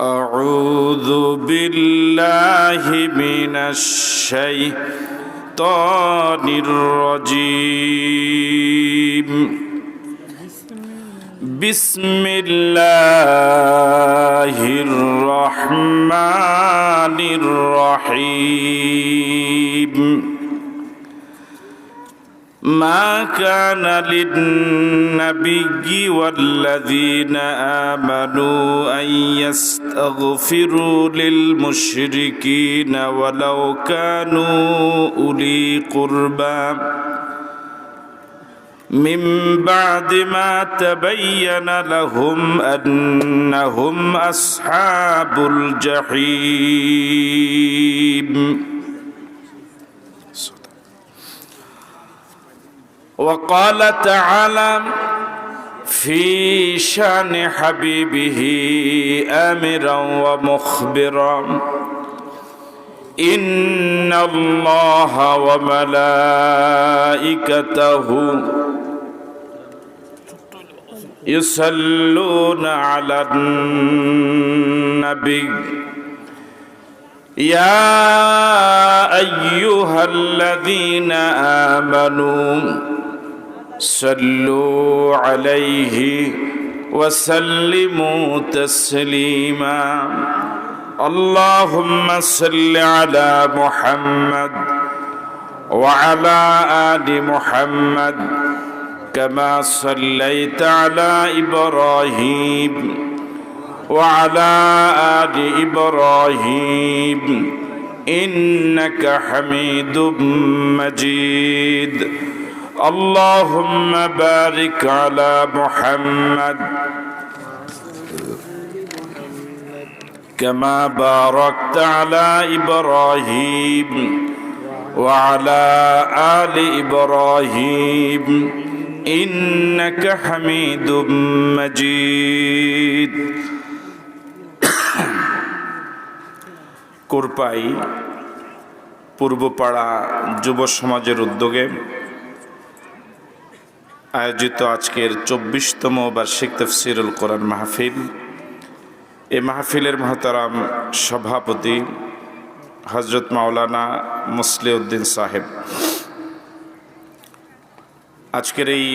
أعوذ بالله من الشيطان الرجيم بسم الله الرحمن الرحيم ما كان للنبي والذين آمنوا أن يستغفروا للمشركين ولو كانوا أولي قربى من بعد ما تبين لهم أنهم أصحاب الجحيم وقال تعالى في شان حبيبه آمرا ومخبرا إن الله وملائكته يصلون على النبي يا أيها الذين آمنوا صلوا عليه وسلموا تسليما اللهم صل على محمد وعلى آل محمد كما صليت على إبراهيم وعلى آل إبراهيم إنك حميد مجيد اللهم بارك على محمد كما باركت على إبراهيم وعلى آل إبراهيم إنك حميد مجيد কোরপাই পূর্বপাড়া যুব সমাজের উদ্যোগে আয়োজিত আজকের ২৪তম বার্ষিক তাফসীরুল কোরআন মাহফিল। এই মাহফিলের মহতারাম সভাপতি হযরত মাওলানা মুসলিউদ্দিন সাহেব, আজকের এই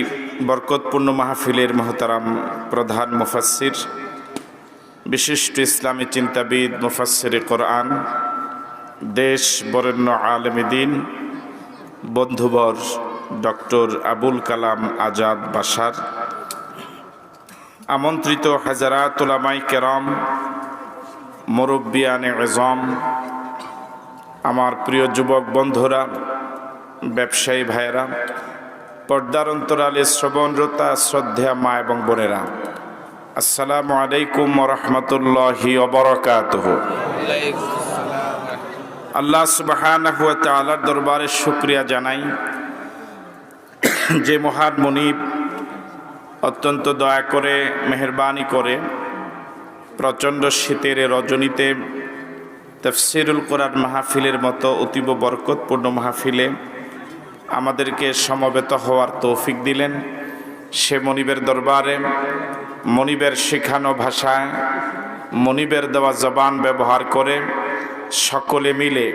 বরকতপূর্ণ মাহফিলের মহতারাম প্রধান মুফাসসির, বিশিষ্ট ইসলামী চিন্তাবিদ, মুফাসসিরে কোরআন, দেশ বরেণ্য আলেমে দ্বীন বন্ধুবর ডক্টর আবুল কালাম আজাদ বাশার, আমন্ত্রিত হাজারাত উলামায়ে কেরাম, মুরব্বিয়ানে ইজম, আমার প্রিয় যুবক বন্ধুরা, ব্যবসায়ী ভাইয়েরা, পর্দার অন্তরালে শ্রবণরতা শ্রদ্ধেয়া মা এবং বোনেরা, আসসালামু আলাইকুম ওয়া রাহমাতুল্লাহি ওয়া বারাকাতুহু। আল্লাহ সুবহানাহু ওয়া তাআলার দরবারে শুকরিয়া জানাই যে মহান মুনিব অত্যন্ত দয়া করে মেহেরবানি করে প্রচণ্ড শীতের রজনীতে তাফসীরুল কোরআন মাহফিলের মতো অতীব বরকতপূর্ণ মাহফিলে আমাদেরকে সমবেত হওয়ার তৌফিক দিলেন। সে মনিবের দরবারে মনিবের শেখানো ভাষায় মনিবের দেওয়া জবান ব্যবহার করে সকলে মিলে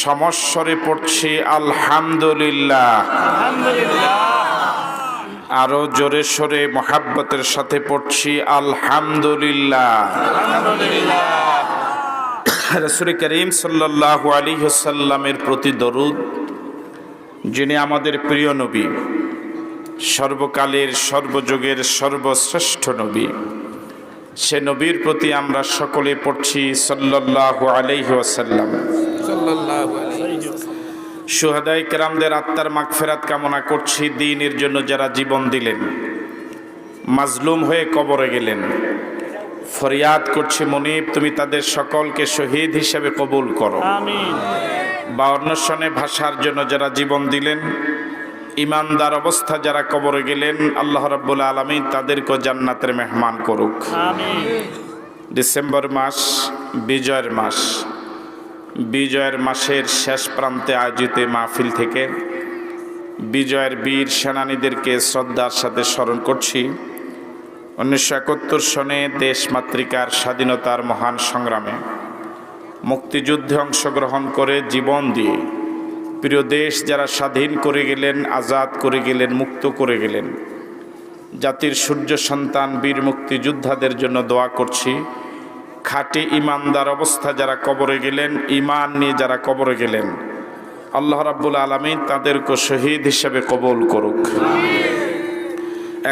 সমস্বরে পড়ছি আলহামদুলিল্লাহ। আরো জোরে সোরে মোহাব্বতের সাথে পড়ছি আলহামদুলিল্লাহ। রাসূল করিম সাল্লাল্লাহু আলাইহি ওয়াসাল্লামের প্রতি দরুদ, যিনি আমাদের প্রিয় নবী, সর্বকালের সর্বযুগের সর্বশ্রেষ্ঠ নবী, সে নবীর প্রতি আমরা সকলে পড়ছি সাল্লাল্লাহু আলাইহি ওয়াসাল্লাম। শুহাদায়ে কেরামদের আত্মার মাগফিরাত কামনা করছি। দ্বীনের জন্য যারা জীবন দিলেন, মাজলুম হয়ে কবরে গেলেন, ফরিয়াদ করছি মুনিব তুমি তাদের সকলকে শহীদ হিসেবে কবুল করো। আমিন। বা অন্য সনে ভাষার জন্য যারা জীবন দিলেন, ইমানদার অবস্থা যারা কবরে গেলেন, আল্লাহ রাব্বুল আলামিন তাদেরকে জান্নাতের মেহমান করুক। আমিন। ডিসেম্বর মাস বিজয়ের মাস, বিজয়ের মাসের শেষ প্রান্তে আয়োজিত মাহফিল থেকে বিজয়ের বীর সেনানীদেরকে শ্রদ্ধার সাথে স্মরণ করছি। 1971 সনে দেশমাতৃকার স্বাধীনতার মহান সংগ্রামে মুক্তিযুদ্ধে অংশগ্রহণ করে জীবন দিয়ে প্রিয় দেশ যারা স্বাধীন করে গেলেন, আজাদ করে গেলেন, মুক্ত করে গেলেন, জাতির সূর্য সন্তান বীর মুক্তিযোদ্ধাদের জন্য দোয়া করছি। খাঁটি ইমানদার অবস্থা যারা কবরে গেলেন, ইমান নিয়ে যারা কবরে গেলেন, আল্লাহ রাব্বুল আলামিন তাদেরকে শহীদ হিসেবে কবুল করুক।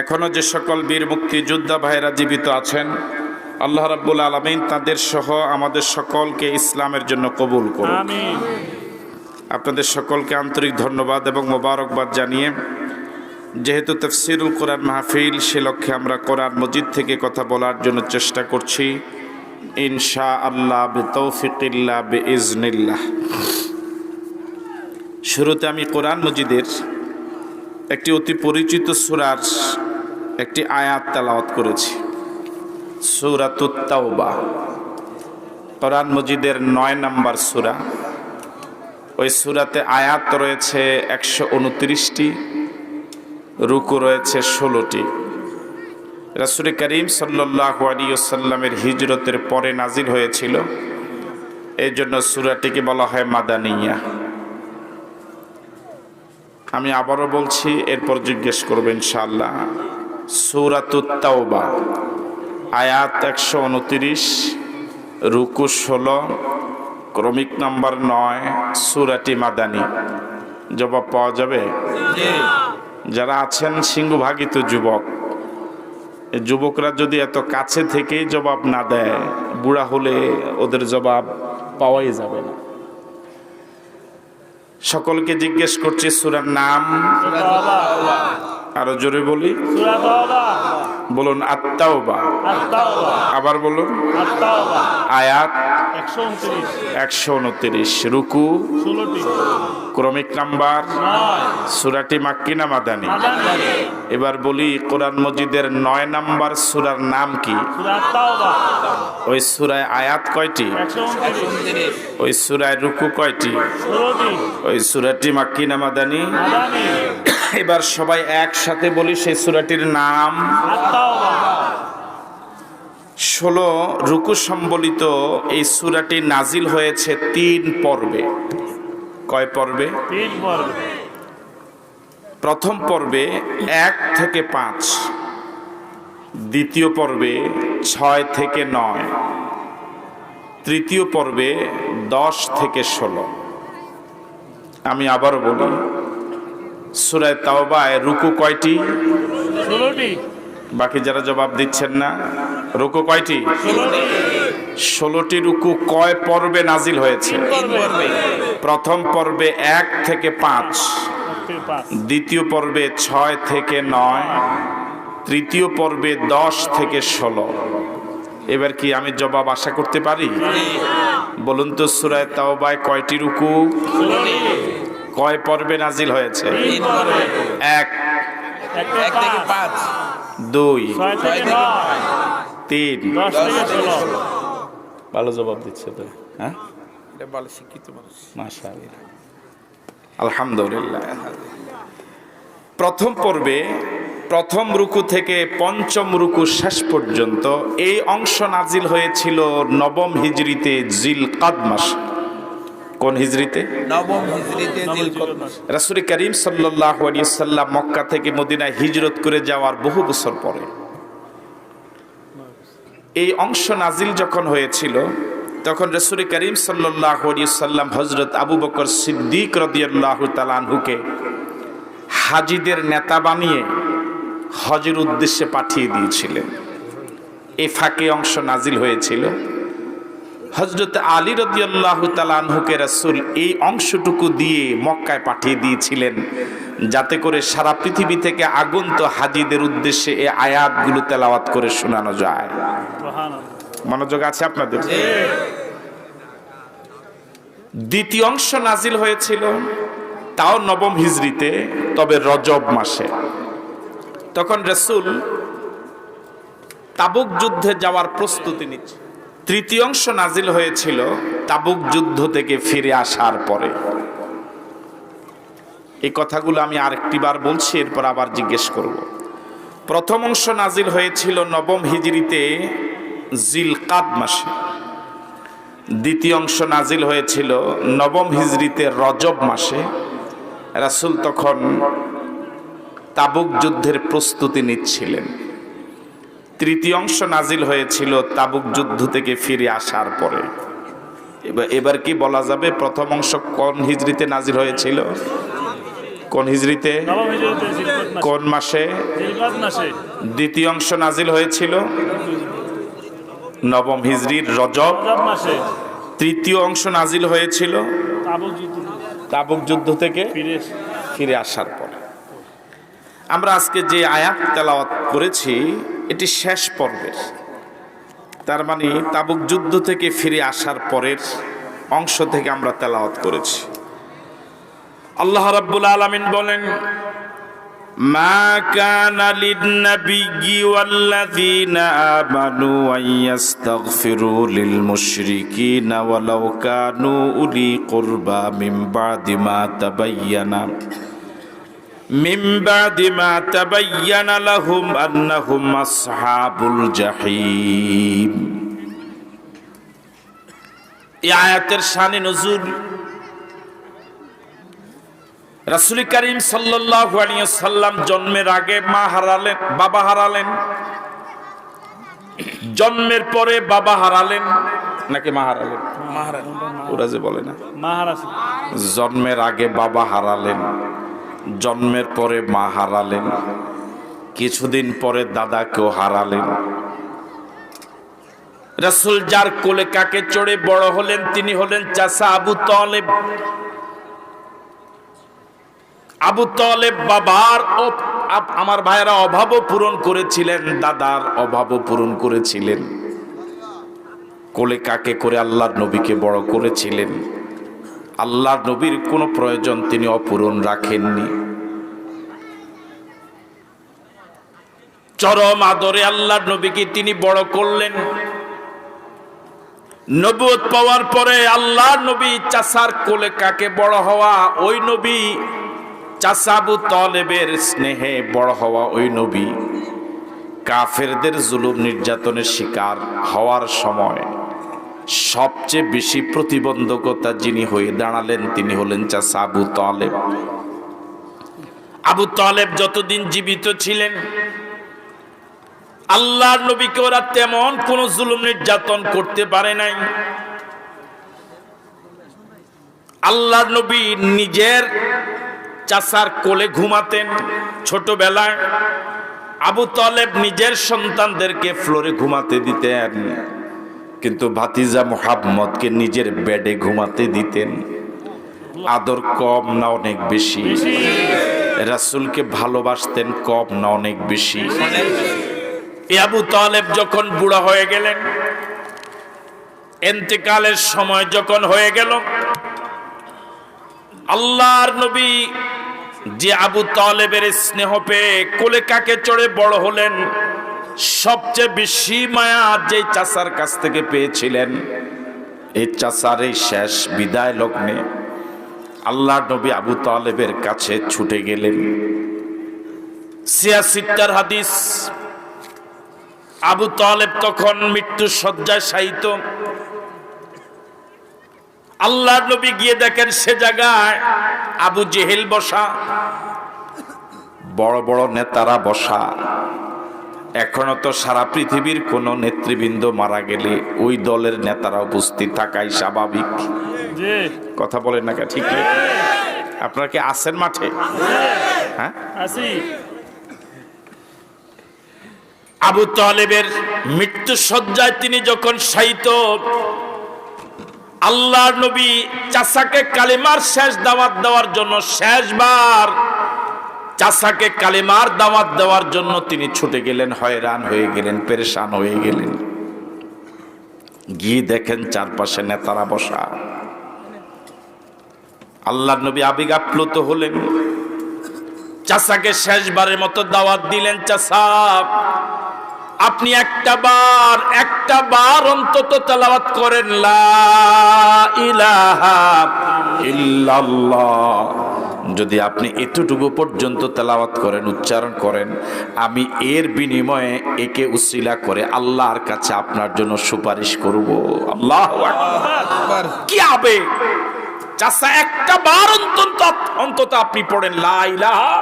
এখনো যে সকল বীর মুক্তিযোদ্ধা ভাইরা জীবিত আছেন, আল্লাহ রাব্বুল আলামিন তাদের সহ আমাদের সকলকে ইসলামের জন্য কবুল করুক। আমিন। আপনাদের সকলকে আন্তরিক ধন্যবাদ এবং মোবারকবাদ জানিয়ে, যেহেতু তাফসীরুল কোরআন মাহফিল, সে লক্ষ্যে আমরা কোরআন মজিদ থেকে কথা বলার জন্য চেষ্টা করছি ইনশাআল্লাহ, বিতৌফিকিল্লাহ, বিইজনিল্লাহ। শুরুতে আমি কোরআন মজিদের একটি অতি পরিচিত সূরার একটি আয়াত তেলাওয়াত করেছি, সূরাতুত তাওবা। কোরআন মজিদের 9 নম্বর সূরা। ওই সূরাতে আয়াত রয়েছে 129টি, রুকু রয়েছে 16টি। রাসূল করিম সাল্লাল্লাহু আলাইহি ওয়াসাল্লামের হিজরতের পরে নাজিল হয়েছিল, এই জন্য সূরাটিকে বলা হয় মাদানিয়া। আমি আবারও বলছি, এরপর জিজ্ঞেস করবেন ইনশাআল্লাহ। সূরাতুত তাওবা, আয়াত 129, রুকু 16, ক্রমিক নাম্বার 9, সূরাটি মাদানী। জবাব পাওয়া যাবে? যারা আছেন সিংহভাগিত যুবক, এই যুবকরা যদি এত কাছে থেকেই জবাব না দেয়, বুড়া হলে ওদের জবাব পাওয়াই যাবে না। সকলকে জিজ্ঞেস করছি, সূরার নাম? আরো জোরে বলি, বলুন আত-তাওবা। আবার বলুন, আয়াত 129, রুকু 16টি, ক্রমিক নাম্বার 9, সূরাটি মাক্কি না মাদানী? এবার বলি, কোরআন মজিদের 9 নম্বর সূরার নাম কি? ওই সূরায় আয়াত কয়টি? 129। ওই সূরায় রুকু কয়টি? 16টি। ওই সূরাটি মাক্কি না মাদানী? এবার সবাই একসাথে বলি সেই সূরাটির নাম। 16 রুকু সম্বলিত এই সূরাটি নাজিল হয়েছে 3 পর্বে। কয় পর্বে? 3 পর্বে। প্রথম পর্বে 1 থেকে 5, দ্বিতীয় পর্বে 6 থেকে 9, তৃতীয় পর্বে 10 থেকে 16। আমি আবারও বলি, সূরা তাওবায় রুকু কয়টি? 16টি। বাকি যারা জবাব দিচ্ছেন না, রুকু কয়টি? 16টি রুকু কয় পর্বে নাজিল হয়েছে? প্রথম পর্বে 1 থেকে 5, দ্বিতীয় পর্বে 6 থেকে 9, তৃতীয় পর্বে 10 থেকে 16। এবার কি আমি জবাব আশা করতে পারি? বলুন তো, সূরা তাওবায় কয়টি রুকু? কয় পর্বে নাজিল হয়েছে? 1 থেকে 5, 2, 3, 10 থেকে 16। ভালো জবাব দিচ্ছে তো, হ্যাঁ? এটা ভালো শিক্ষিত মানুষ, মাশাআল্লাহ, আলহামদুলিল্লাহ। প্রথম পর্বে প্রথম রুকু থেকে পঞ্চম রুকু শেষ পর্যন্ত এই অংশ নাজিল হয়েছিল 9ম হিজরিতে জিলকাদ মাসে। কোন হিজরিতে? 9ম হিজরিতে জিলকাদ মাসে। রাসূল করিম সাল্লাল্লাহু আলাইহি ওয়াসাল্লাম মক্কা থেকে মদিনায় হিজরত করে যাওয়ার বহু বছর পরে এই অংশ নাজিল যখন হয়েছিল, তখন রাসূল করিম সাল্লাল্লাহু আলাইহি ওয়াসাল্লাম হযরত আবু বকর সিদ্দিক রাদিয়াল্লাহু তাআলা আনহুকে হাজীদের নেতা বানিয়ে হজের উদ্দেশ্যে পাঠিয়ে দিয়েছিলেন। এই ফাঁকে অংশ নাজিল হয়েছিল। হযরত আলী রাদিয়াল্লাহু তাআলা আনহুকে রাসূল এই অংশটুকু দিয়ে মক্কায় পাঠিয়ে দিয়েছিলেন, যাতে করে সারা পৃথিবী থেকে আগন্ত হাজীদের উদ্দেশ্যে এই আয়াতগুলো তেলাওয়াত করে শোনানো যায়। মনোযোগ আছে আপনাদের? দ্বিতীয় অংশ নাজিল হয়েছিল তাও 9ম হিজরিতে, তবে রজব মাসে। তখন রাসূল তাবুক যুদ্ধে যাওয়ার প্রস্তুতি নিচ্ছে। তৃতীয় অংশ নাজিল হয়েছিল তাবুক যুদ্ধ থেকে ফিরে আসার পরে। এই কথাগুলো আমি আরেকটিবার বলছি, এরপর আবার জিজ্ঞেস করব। প্রথম অংশ নাজিল হয়েছিল নবম হিজরিতে জিলকাদ মাসে, দ্বিতীয় অংশ নাজিল হয়েছিল নবম হিজরিতে রজব মাসে। রাসূল তখন তাবুক যুদ্ধের প্রস্তুতি নিচ্ছিলেন। তৃতীয় অংশ নাজিল হয়েছিল তাবুক যুদ্ধ থেকে ফিরে আসার পরে। এবার কি বলা যাবে প্রথম অংশ কোন হিজরিতে নাজিল হয়েছিল? কোন হিজরিতে? কোন মাসে? দ্বিতীয় অংশ নাজিল হয়েছিল নবম হিজরির রজব মাসে। তৃতীয় অংশ নাজিল হয়েছিল তাবুক যুদ্ধ থেকে ফিরে আসার পরে। আমরা আজকে যে আয়াত তেলাওয়াত করেছি এটি শেষ পর্বের, তার মানে তাবুক যুদ্ধ থেকে ফিরে আসার পরের অংশ থেকে আমরা তেলাওয়াত করেছি। আল্লাহ রাব্বুল আলামিন বলেন, মা কানা লিন-নাবিয়্যি ওয়াল্লাযীনা আমানু আইয়াস্তাগফিরু লিল মুশরিকিনা ওয়ালাউ কানু উলি কুরবা মিন বাদি মা তাবায়্যানা লাহুম আন্নাহুম আসহাবুল জাহিম। এই আয়াতের শানে নজুল রাসূল করিম সাল্লাল্লাহু আলাইহি ওয়াসাল্লাম জন্মের আগে মা হারালেন, বাবা হারালেন, জন্মের পরে বাবা হারালেন, নাকি মা হারালেন? ওরা যে বলে না জন্মের আগে বাবা হারালেন, জন্মের পরে মা হারালেন, কিছুদিন পরে দাদাকেও হারালেন। রাসূল যার কোলে কাকে চড়ে বড় হলেন তিনি হলেন চাচা আবু তালেব। আবু তালেব বাবার আমার ভাইয়েরা অভাবও পূরণ করেছিলেন, দাদার অভাবও পূরণ করেছিলেন। কোলে কাকে করে আল্লাহর নবীকে বড় করেছিলেন। আল্লাহর নবীর কোনো প্রয়োজন তিনি অপূরণ রাখেননি। চরম আদরে আল্লাহর নবীকে তিনি বড় করলেন। নবুয়ত পাওয়ার পরে আল্লাহর নবী চাচার কোলে কাকে বড় হওয়া, ওই নবী চাচা আবু তালেবের স্নেহে বড় হওয়া ওই নবী কাফেরদের জুলুম নির্যাতনের শিকার হওয়ার সময় সবচেয়ে বেশি প্রতিবন্ধকতা যিনি হয়ে দাঁড়ালেন তিনি হলেন চাচা আবু তালেব। আবু তালেব যতদিন জীবিত ছিলেন আল্লাহর নবীকে ওরা তেমন কোন জুলুম নির্যাতন করতে পারে নাই। আল্লাহর নবী নিজের চাচার কোলে ঘুমাতেন ছোটবেলায়, আবু তালেব নিজের সন্তানদেরকে ফ্লোরে ঘুমাতে দিতেন, কিন্তু ভাতিজা মুহাম্মদকে নিজের বেডে ঘুমাতে দিতেন। আদর কম না অনেক বেশি? রাসূলকে ভালোবাসতেন কম না অনেক বেশি? আবু তালেব যখন বুড়া হয়ে গেলেন, ইন্তেকালের সময় যখন হয়ে গেল, আল্লাহর নবী যে আবু তালেবের স্নেহ পেয়ে কোলে কাকে চড়ে বড় হলেন, সবচেয়ে বেশি মায়া যে চাচার কাছ থেকে পেয়েছিলেন, এই চাচার এই শেষ বিদায় লগ্নে আল্লাহর নবী আবু তালেবের কাছে ছুটে গেলেন। ৮৬টার হাদিস। আবু তালেব তখন মৃত্যু শয্যায় শায়িত। আল্লাহর নবী গিয়ে দেখেন সে জায়গায় আবু জেহেল বসা, বড় বড় নেতারা বসা। এখনো তো সারা পৃথিবীর কোন নেতৃবৃন্দ মারা গেলে ওই দলের নেতারা উপস্থিত থাকাই স্বাভাবিক। কথা বলেন না? ঠিক আপনারা কি আছেন মাঠে? হ্যাঁ, আছি। আবু তালেবের মৃত্যু শয্যায় তিনি যখন শায়িত, আল্লাহর নবী চাচাকে কালিমার শেষ দাওয়াত দেওয়ার জন্য, শেষবার চাচাকে কালিমার দাওয়াত দেওয়ার জন্য তিনি ছুটে গেলেন। হয়রান হয়ে গেলেন, পেরেশান হয়ে গেলেন। গিয়ে দেখেন চারপাশে নেতারা বসা। আল্লাহর নবী আবেগ আপ্লুত হলেন, চাচাকে শেষবারের মতো দাওয়াত দিলেন। চাচা, আপনি একটা বার অন্তত তেলাওয়াত করেন লা ইলাহা ইল্লাল্লাহ যদি আপনি এতটুকু পর্যন্ত তেলাওয়াত করেন, উচ্চারণ করেন, আমি এর বিনিময়ে একে উসিলা করে আল্লাহর কাছে আপনার জন্য সুপারিশ করব। আল্লাহু আকবার! কি আবেগ! চাচা একটা বার অন্তত আপনি পড়েন লা ইলাহা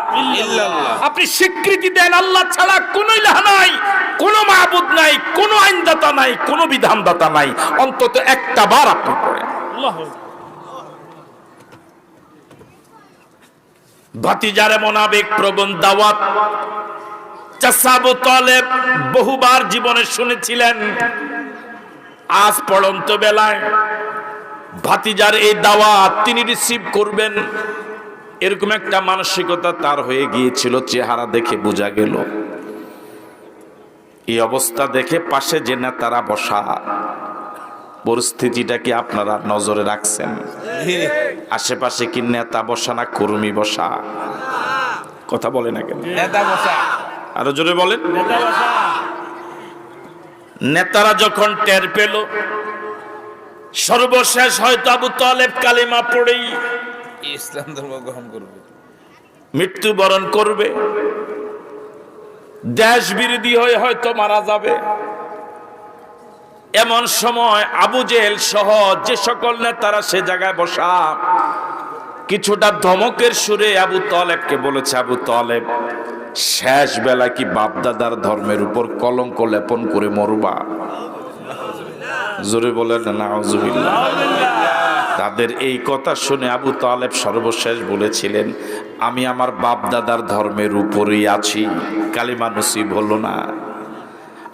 ইল্লাল্লাহ। আপনি স্বীকৃতি দেন আল্লাহ ছাড়া কোনো ইলাহা নাই, কোনো মাবুদ নাই, কোনো আইনদাতা নাই, কোনো বিধানদাতা নাই। অন্তত একটা বার আপনি পড়েন। ভাতিজার এমন আবেগ প্রবণ দাওয়াত চাচা আবু তালেব বহুবার জীবনে শুনেছিলেন। আজ পড়ন্ত বেলায় ভাতিজার এই দাওয়াত তিনি রিসিভ করবেন, এরকম একটা মানসিকতা তার হয়ে গিয়েছিল। চেহারা দেখে বোঝা গেল। এই অবস্থা দেখে পাশে যে নেতারা বসা, পরিস্থিতিটা কি আপনারা নজরে রাখছেন? আশেপাশে কি নেতা বসা না কর্মী বসা? কথা বলে না কেন? নেতা বসা। আরো জোরে বলেন। নেতারা যখন টের পেল সর্বশেষ হয়তো আবু তালেব কালিমা পড়েই ইসলাম ধর্ম গ্রহণ করবে, মৃত্যুবরণ করবে, দেশ বিরোধী হয়ে হয়তো মারা যাবে, এমন সময় আবু জেহেল সহ যে সকল নেতারা সে জায়গায় বসা কিছুটা ধমকের সুরে আবু তালেবকে বলেছে, আবু তালেব শেষ বেলা কি বাপদাদার ধর্মের উপর কলঙ্ক লেপন করে মরবা? জোরে বলেন নাউজুবিল্লাহ। তাদের এই কথা শুনে আবু তালেব সর্বশেষ বলেছিলেন, আমি আমার বাপদাদার ধর্মের উপরেই আছি, কালিমা নসিব হলো না।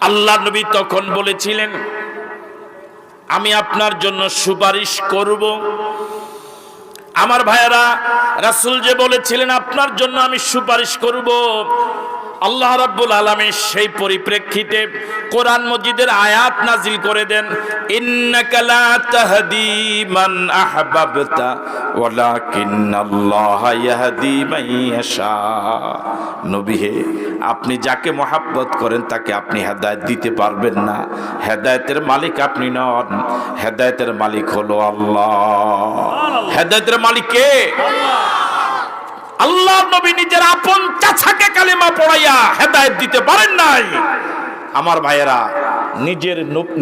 আল্লাহ নবী তখন বলেছিলেন, আমি আপনার জন্য সুপারিশ করব। আমার ভাইয়েরা, রাসূল যে বলেছিলেন আপনার জন্য আমি সুপারিশ করব, আল্লাহ রাব্বুল আলামিন সেই পরিপ্রেক্ষিতে কোরআন মজিদের আয়াত নাজিল করে দেন, ইন্নাকা লা তাহদি মান আহবাবতা ওয়ালাকিন্নাল্লাহা ইয়াহদি মান ইয়াশা। নবী হে, আপনি যাকে মহব্বত করেন তাকে আপনি হেদায়েত দিতে পারবেন না। হেদায়েতের মালিক আপনি নন, হেদায়েতের মালিক হলো আল্লাহ। হেদায়েতের মালিক কে? আল্লাহ নবী নিজের আপন চাচাকে কালিমা পড়াইয়া হেদায়েত দিতে পারেন নাই। আমার ভাইয়েরা,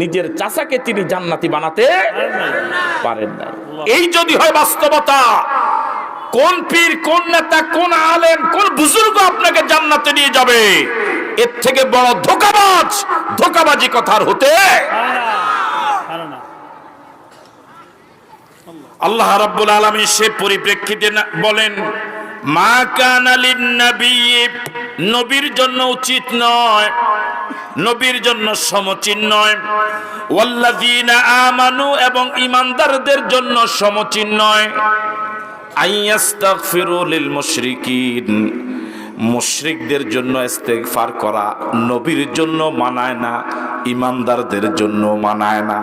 নিজের চাচাকে তিনি জান্নাতি বানাতে পারেন নাই। এই যদি হয় বাস্তবতা, কোন পীর, কোন নেতা, কোন আলেম, কোন বুজুর্গ আপনাকে জান্নাতে নিয়ে যাবে? এর থেকে বড় ধোঁকাবাজি কথার হতে। আল্লাহ রাব্বুল আলামিন সে পরিপ্রেক্ষিতে বলেন, মা কানা লিন-নবী, নবীর জন্য উচিত নয়, নবীর জন্য সমচীন নয়, ওয়াল্লাযীনা আমানু এবং ঈমানদারদের জন্য সমচীন নয়, আইয়াস্তাগফিরু লিল মুশরিকিন, মুশরিকদের জন্য ইস্তেগফার করা নবীর জন্য মানায় না, ঈমানদারদের জন্য মানায় না।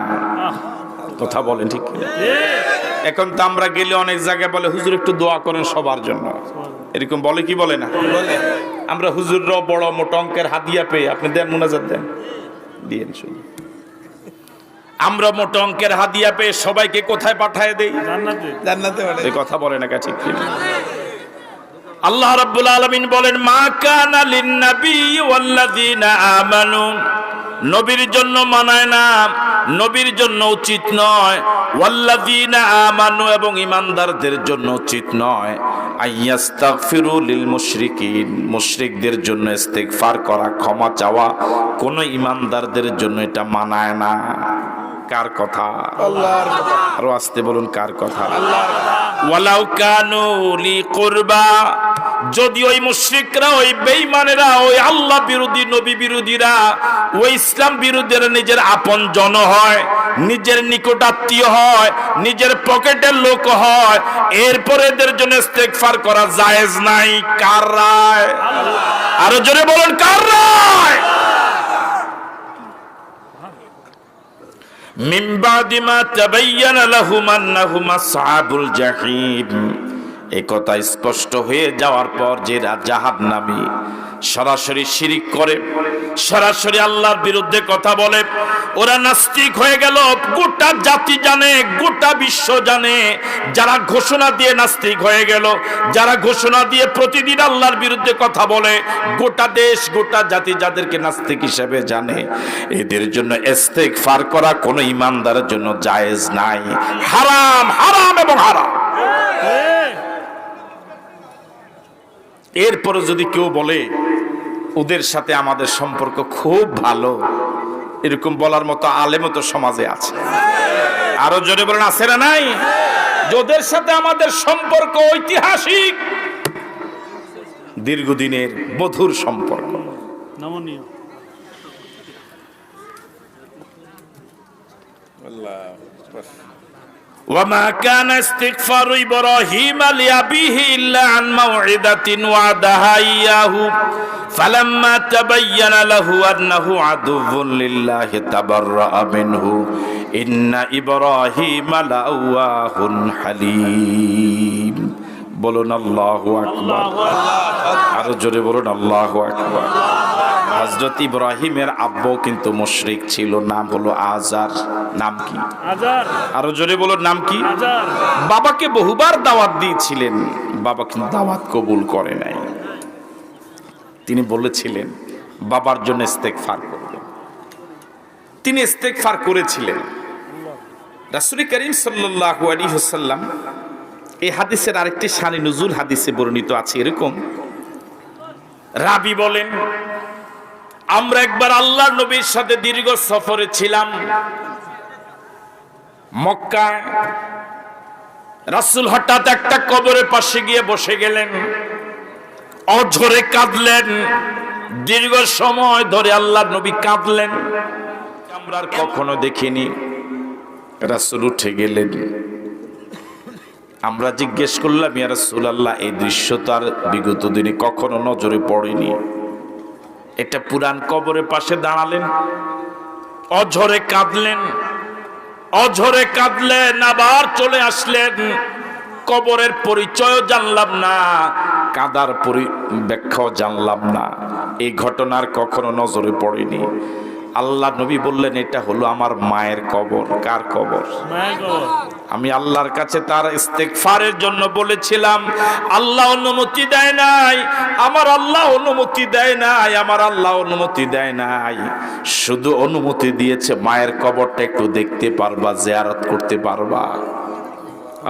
কথা বলেন ঠিক কি? এখন তো আমরা গেলে অনেক জায়গায় বলে, হুজুর একটু দোয়া করেন সবার জন্য, এরকম বলে কি বলে না? আমরা হুজুররাও বড় মোটা অঙ্কের হাদিয়া পেয়ে আপনি দেন, মুনাজাত দেন, দিয়েন শুধু। আমরা মোটা অঙ্কের হাদিয়া পেয়ে সবাইকে কোথায় পাঠায় দেই? জান্নাতে। এই কথা বলে না ঠিক কি? আল্লাহ রাব্বুল আলামিন বলেন, মা কানা লিন-নবী ওয়াল্লাযীনা আমানু, নবীর জন্য মানায় না, নবীর জন্য উচিত নয়, ওয়াল্লাযীনা আমানু এবং ঈমানদারদের জন্য উচিত নয়, আইয়াস্তাগফিরু লিল মুশরিকিন, মুশরিকদের জন্য ইস্তেগফার করা, ক্ষমা চাওয়া কোন ঈমানদারদের জন্য এটা মানায় না। কার কথা? আল্লাহর কথা। আরো আসতে বলুন, কার কথা? আল্লাহর কথা। ওয়ালাউ কানু লি কুরবা, যদি ওই মুশরিকরা, ওই বেঈমানেরা, ওই আল্লাহ বিরোধী, নবী বিরোধীরা, ওই ইসলাম বিরোধীরা নিজের আপন জন হয়, নিজের নিকটাত্মীয় হয়, নিজের পকেটের লোক হয়, এরপরে এদের জন্য ইস্তেগফার করা জায়েজ নাই। কার রায়? আরো জোরে বলুন, কার রায়? মিন বাদি মা তাবায়্যানা লাহুম আন্নাহুম আসহাবুল জাহিম, এই কথা স্পষ্ট হয়ে যাওয়ার পর যে জাহান্নামী, সরাসরি শিরিক করে, সরাসরি আল্লাহর বিরুদ্ধে কথা বলে, ওরা নাস্তিক হয়ে গেল। গোটা জাতি জানে, গোটা বিশ্ব জানে, যারা ঘোষণা দিয়ে নাস্তিক হয়ে গেল, যারা ঘোষণা দিয়ে প্রতিদিন আল্লাহর বিরুদ্ধে কথা বলে, গোটা দেশ গোটা জাতি যাদেরকে নাস্তিক হিসেবে জানে, এদের জন্য ইস্তেগফার করা কোনো ইমানদারের জন্য জায়েজ নাই, হারাম, হারাম এবং হারাম। এরপরে যদি কেউ বলে ওদের সাথে আমাদের সম্পর্ক খুব ভালো, এরকম বলার মতো আলেমও তো সমাজে আছে। আরো জোরে বলেন, আছে না নাই? ওদের সাথে আমাদের সম্পর্ক ঐতিহাসিক, দীর্ঘদিনের মধুর সম্পর্ক। নমনীয়। وما كان استغفار إبراهيم لأبيه إلا عن موعدة وعدها إياه فلما تبين له أنه عدو لله تبرأ منه إن إبراهيم لأواه حليم বলুন আল্লাহু আকবার। আরো জোরে বলুন আল্লাহু আকবার। হযরত ইব্রাহিমের আব্বু কিন্তু মুশরিক ছিল, নাম হলো আজার। নাম কি? আজার। আরো জোরে বলুন, নাম কি? আজার। বাবাকে বহুবার দাওয়াত দিয়েছিলেন, বাবা কিন্তু দাওয়াত কবুল করে নাই। তিনি বলেছিলেন বাবার জন্য ইস্তেগফার করবেন। তিনি ইস্তেগফার করেছিলেন। রাসূল করিম সাল্লাল্লাহু আলাইহি ওয়াসাল্লাম, এই হাদিসের আরেকটি শানি নুজুল হাদিসে বর্ণিত আছে এরকম, রাবি বলেন, আমরা একবার আল্লাহর নবীর সাথে দীর্ঘ সফরে ছিলাম মক্কায়। রাসূল হঠাৎ একটা কবরের পাশে গিয়ে বসে গেলেন, অঝরে কাঁদলেন, দীর্ঘ সময় ধরে আল্লাহর নবী কাঁদলেন। আমরা আর কখনো দেখিনি। রাসূল উঠে গেলেন। আমরা জিজ্ঞেস করলাম, ইয়া রাসূলুল্লাহ, এই দৃশ্য তো আর বিগত দিনে কখনো নজরে পড়েনি। এটা পুরান কবরের পাশে দাঁড়ালেন, অঝরে কাঁদলেন, অঝরে কাঁদলেন, আবার চলে আসলেন। কবরের পরিচয়ও জানলাম না, কাদার ব্যাখ্যাও জানলাম না। এই ঘটনার কখনো নজরে পড়েনি। আল্লাহ নবী বললেন, এটা হলো আমার মায়ের কবর। কার কবর? মায়ের কবর। আমি আল্লাহর কাছে তার ইস্তেগফারের জন্য বলেছিলাম, আল্লাহ অনুমতি দেয় নাই, আমার আল্লাহ অনুমতি দেয় নাই, আমার আল্লাহ অনুমতি দেয় নাই। শুধু অনুমতি দিয়েছে মায়ের কবরটা একটু দেখতে পারবা, জিয়ারত করতে পারবা।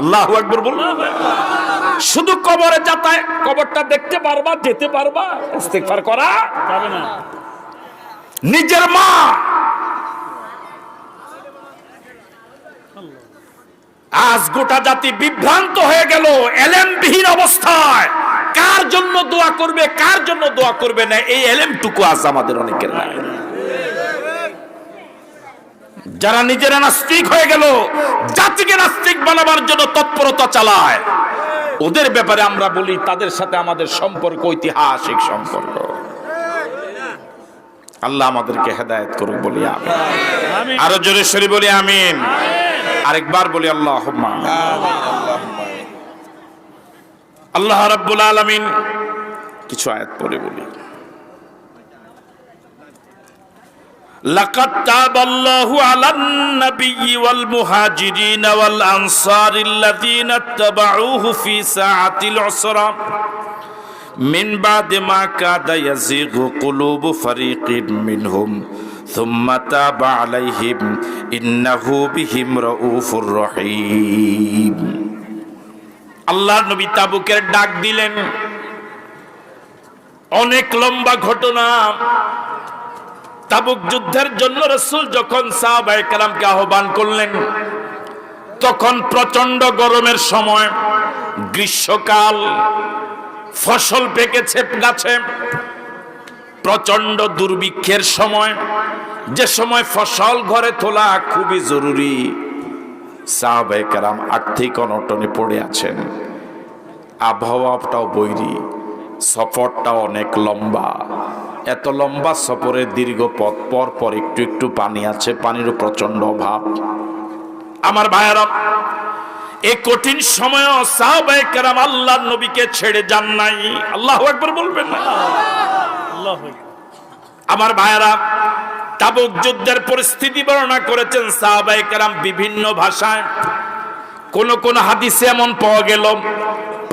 আল্লাহু আকবার বলুন। শুধু কবরে যাতায়াত, কবরটা দেখতে পারবা, যেতে পারবা, ইস্তেগফার করা যাবে না। নিজের মা, আজ গোটা জাতি বিভ্রান্ত হয়ে গেল এলেমবিহীন অবস্থায়। কার জন্য দোয়া করবে, কার জন্য দোয়া করবে না, এই এলেমটুকু আজ আমাদের অনেকের নাই। যারা নিজেরা নাস্তিক হয়ে গেল, জাতিকে নাস্তিক বানাবার জন্য তৎপরতা চালায়, ওদের ব্যাপারে আমরা বলি তাদের সাথে আমাদের সম্পর্ক ঐতিহাসিক সম্পর্ক। আল্লাহ আমাদেরকে হেদায়েত করুক, বলি আমিন। আরো জোরে সরি বলি আমিন। আরেকবার বলি আল্লাহুম্মা আমিন। আল্লাহ রাব্বুল আলামিন কিছু আয়াত পড়ে বলি। লাকাদ তাবাল্লাহু আলান নাবিয়্যি ওয়াল মুহাজিরিন ওয়াল আনসারিল্লাযীনা ইত্তাবাউহু ফি সাআতিল উসরা মিন বাদি মা কাদা ইয়াযিগু কুলুবু ফারিকিন মিনহুম সুম্মা তাবা আলাইহিম ইন্নাহু বিহিম রাউফুর রহিম। আল্লাহর নবী তাবুকের ডাক দিলেন। অনেক লম্বা ঘটনা। তাবুক যুদ্ধের জন্য রাসূল যখন সাহাবায়ে কেরামকে আহ্বান করলেন, তখন প্রচন্ড গরমের সময়, গ্রীষ্মকাল, ফসল পেকেছে গাছে, প্রচন্ড দুর্ভিক্ষের সময়, যে সময় ফসল ঘরে তোলা খুবই জরুরি। সাহাবায়ে কেরাম আর্থিক অনটনে পড়ে আছেন, আবহাওয়াটাও বৈরী, সফরটাও অনেক লম্বা। এত লম্বা সফরের দীর্ঘ পথ, পর পর একটু একটু পানি আছে, পানিরও প্রচন্ড অভাব। আমার ভাইয়েরা, এই কঠিন সময়ও সাহাবায়ে কেরাম আল্লাহর নবীকে ছেড়ে যান নাই। আল্লাহু আকবার বলবেন না? আল্লাহ আমার ভাইয়েরা, তাবুক যুদ্ধের পরিস্থিতি বর্ণনা করেছেন সাহাবায়ে কেরাম বিভিন্ন ভাষায়। কোন কোন হাদিসে এমন পাওয়া গেল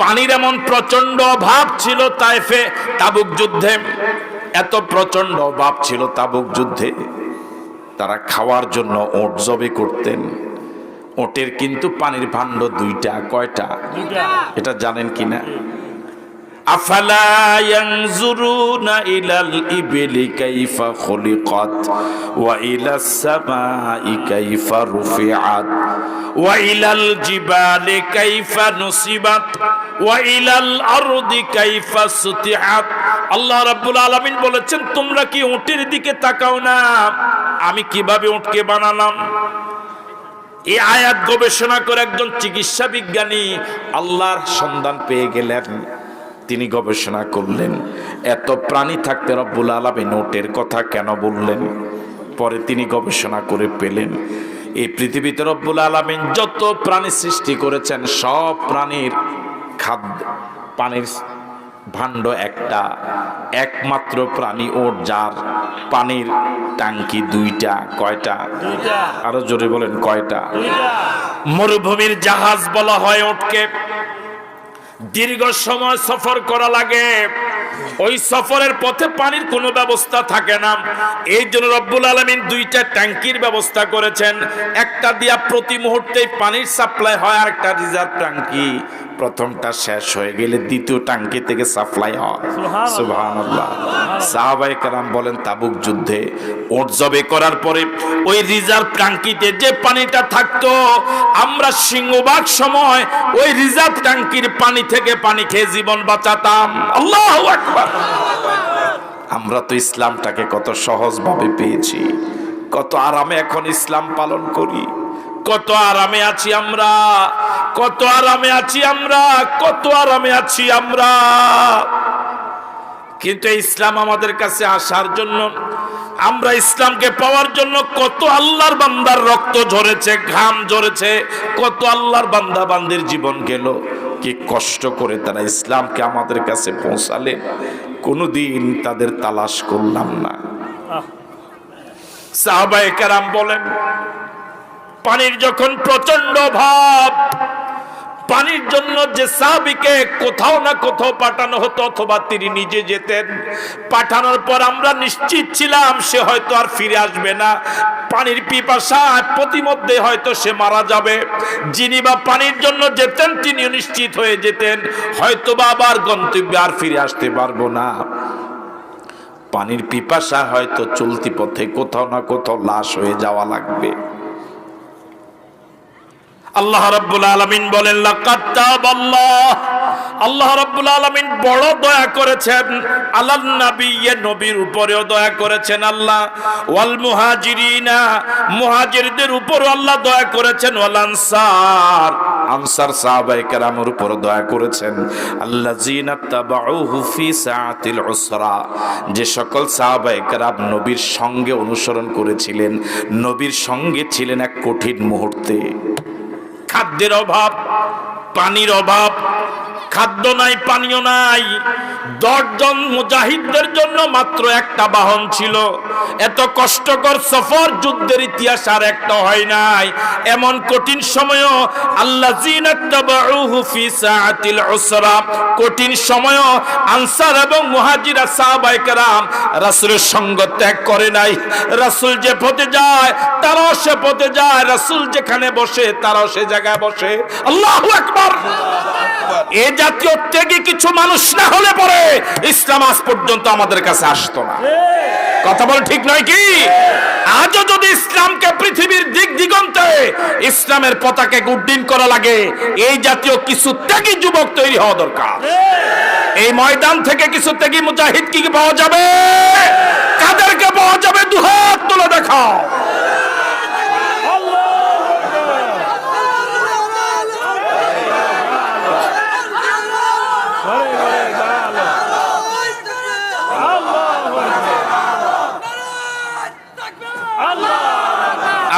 পানির এমন প্রচন্ড অভাব ছিল তায়েফে তাবুক যুদ্ধে, এত প্রচন্ড অভাব ছিল তাবুক যুদ্ধে, তারা খাওয়ার জন্য ওট জবে করতেন। ওটের কিন্তু পানির ভাণ্ড দুইটা। কয়টা? এটা জানেন কিনা? আফালা ইয়ানজুরুনা ইলাল ইবিলি কাইফা খুলিকাত ওয়া ইলাস সামাই কাইফা রুফিআত ওয়া ইলাল জিবালি কাইফা নুসিবাত ওয়া ইলাল আরদি কাইফা সুতিহাত। আল্লাহ রাব্বুল আলামিন বলেছেন, তোমরা কি উটের দিকে তাকাও না, আমি কিভাবে উটকে বানালাম? এই আয়াত গবেষণা করে একজন চিকিৎসা বিজ্ঞানী আল্লাহর সন্ধান পেয়ে গেলেন। তিনি গবেষণা করলেন, এত প্রাণী থাকতে রব্বুল আলামিন উটের কথা কেন বললেন? পরে তিনি গবেষণা করে পেলেন, এই পৃথিবীতে রব্বুল আলামিন যত প্রাণী সৃষ্টি করেছেন সব প্রাণীর খাদ্য পানির ভাণ্ড একটা, একমাত্র প্রাণী ওট যার পানির ট্যাঙ্কি দুইটা। কয়টা? আরো জোরে বলেন, কয়টা? মরুভূমির জাহাজ বলা হয় ওটকে। দীর্ঘ সময় সফর করা লাগে, ওই সফরের পথে পানির কোনো ব্যবস্থা থাকে না। এই জন্য রব্বুল আলামিন দুইটা ট্যাঙ্কির ব্যবস্থা করেছেন। একটা দিয়া প্রতি মুহূর্তে পানির সাপ্লাই হয়, আর একটা রিজার্ভ ট্যাঙ্কি। প্রথমটা শেষ হয়ে গেলে দ্বিতীয় ট্যাঙ্কি থেকে সাপ্লাই হয়। সুবহানাল্লাহ। সাহাবায়ে কেরাম বলেন, তাবুক যুদ্ধে ওট জবে করার পরে ওই রিজার্ভ ট্যাঙ্কিতে যে পানিটা থাকতো, আমরা সিংহভাগ সময় ওই রিজার্ভ ট্যাঙ্কির পানি থেকে পানি খেয়ে জীবন বাঁচাতাম। আল্লাহু আকবার। আমরা তো ইসলামটাকে কত সহজভাবে পেয়েছি, কত আরামে এখন ইসলাম পালন করি, কত আরামে আছি আমরা, কত আরামে আছি আমরা, কত আরামে আছি আমরা। কিন্তু ইসলাম আমাদের কাছে আসার জন্য, আমরা ইসলামকে পাওয়ার জন্য কত আল্লাহর বান্দার রক্ত ঝরেছে, ঘাম ঝরেছে, কত আল্লাহর বান্দা বান্দির জীবন গেল। কি কষ্ট করে তারা ইসলামকে আমাদের কাছে পৌঁছালেন, কোনোদিন তাদের তালাশ করলাম না। সাহাবায়ে কেরাম বলেন, পানির যখন প্রচন্ড অভাব, পানির জন্য যে সাহাবীকে কোথাও না কোথাও পাঠানো হতো, অথবা তিনি নিজে যেতেন, পাঠানোর পর আমরা নিশ্চিত ছিলাম সে হয়তো আর ফিরে আসবে না, পানির পিপাসায় প্রতিমধ্যে হয়তো সে মারা যাবে। যিনি বা পানির জন্য যেতেন তিনি নিশ্চিত হয়ে যেতেন হয়তো বা আবার গন্তব্যে আর ফিরে আসতে পারবো না। পানির পিপাসা হয়তো চলতি পথে কোথাও না কোথাও লাশ হয়ে যাওয়া লাগবে। আল্লাহ রাব্বুল আলামিন বলেন, লাকাদ তাবাল্লাহ, আল্লাহ রাব্বুল আলামিন বড় দয়া করেছেন আলান নবিয়্যে, নবীর উপরেও দয়া করেছেন আল্লাহ, ওয়াল মুহাজিরিনা, মুহাজিরদের উপরও আল্লাহ দয়া করেছেন, ওয়াল আনসার, আনসার সাহাবায়ে কেরামের উপর দয়া করেছেন। আল্লাযিনা তাবাউহু ফি সাআতিল উসরা, যে সকল সাহাবায়ে কেরাম নবীর সঙ্গে অনুসরণ করেছিলেন, নবীর সঙ্গে ছিলেন এক কঠিন মুহূর্তে। খাদ্যের অভাব, পানির অভাব, খাদ্য নাই, পানীয় নাই। 10 জন মুজাহিদদের জন্য মাত্র একটা বাহন ছিল। এত কষ্টকর সফর যুদ্ধের ইতিহাস আর একটা হয় নাই। এমন কঠিন সময়ও আল্লাযিনা তাবাউহু ফি সাআতিল উসরা, কঠিন সময়ও আনসার এবং মুহাজিরা সাহাবায়ে কেরাম রাসূলের সঙ্গ ত্যাগ করে নাই। রাসূল যে পথে যায় তারাও সে পথে যায়, রাসূল যেখানে বসে তারাও সে জায়গায় বসে। আল্লাহু আকবার। এ জাতীয় ত্যাগী কিছু মানুষ না হলে পরে ইসলাম আজ পর্যন্ত আমাদের কাছে আসতো না। কথা বল ঠিক নয় কি? আজও যদি ইসলামকে পৃথিবীর দিক দিগন্তে ইসলামের পতাকা উড্ডীন করা লাগে, এই জাতীয় কিছু ত্যাগী যুবক তৈরি হওয়া দরকার। এই ময়দান থেকে কিছু ত্যাগী মুজাহিদ কি পাওয়া যাবে? কাদেরকে পাওয়া যাবে? দুহাত তুলে দেখাও।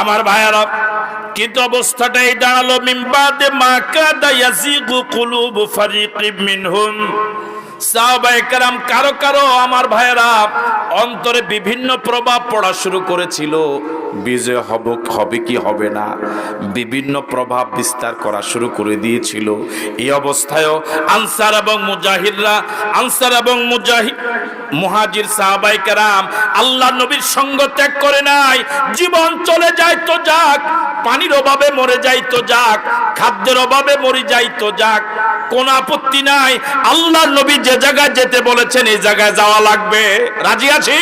আমার ভাইয়ারা, কিন্তু অবস্থাটা এই দাঁড়ালো, মিন বাদে মা কাদা ইয়াজিগু কুলুবু ফারিকিম মিনহুম, সাহাবায়ে কেরাম কারো কারো আমার ভাইয়েরা অন্তরে বিভিন্ন প্রভাব পড়া শুরু করেছিল, বিজয় হবে কি হবে না, বিভিন্ন প্রভাব বিস্তার করা শুরু করে দিয়েছিল। এই অবস্থায়ও আনসার এবং মুহাজির সাহাবায়ে কেরাম আল্লাহ নবীর সঙ্গ ত্যাগ করে নাই। জীবন চলে যায় তো যাক, পানির অভাবে মরে যাই তো যাক, খাদ্যের অভাবে মরে যাই তো যাক, কোন আপত্তি নাই। আল্লাহর নবী যে জায়গায় যেতে বলেছেন এই জায়গায় যাওয়া লাগবে। রাজি আছি?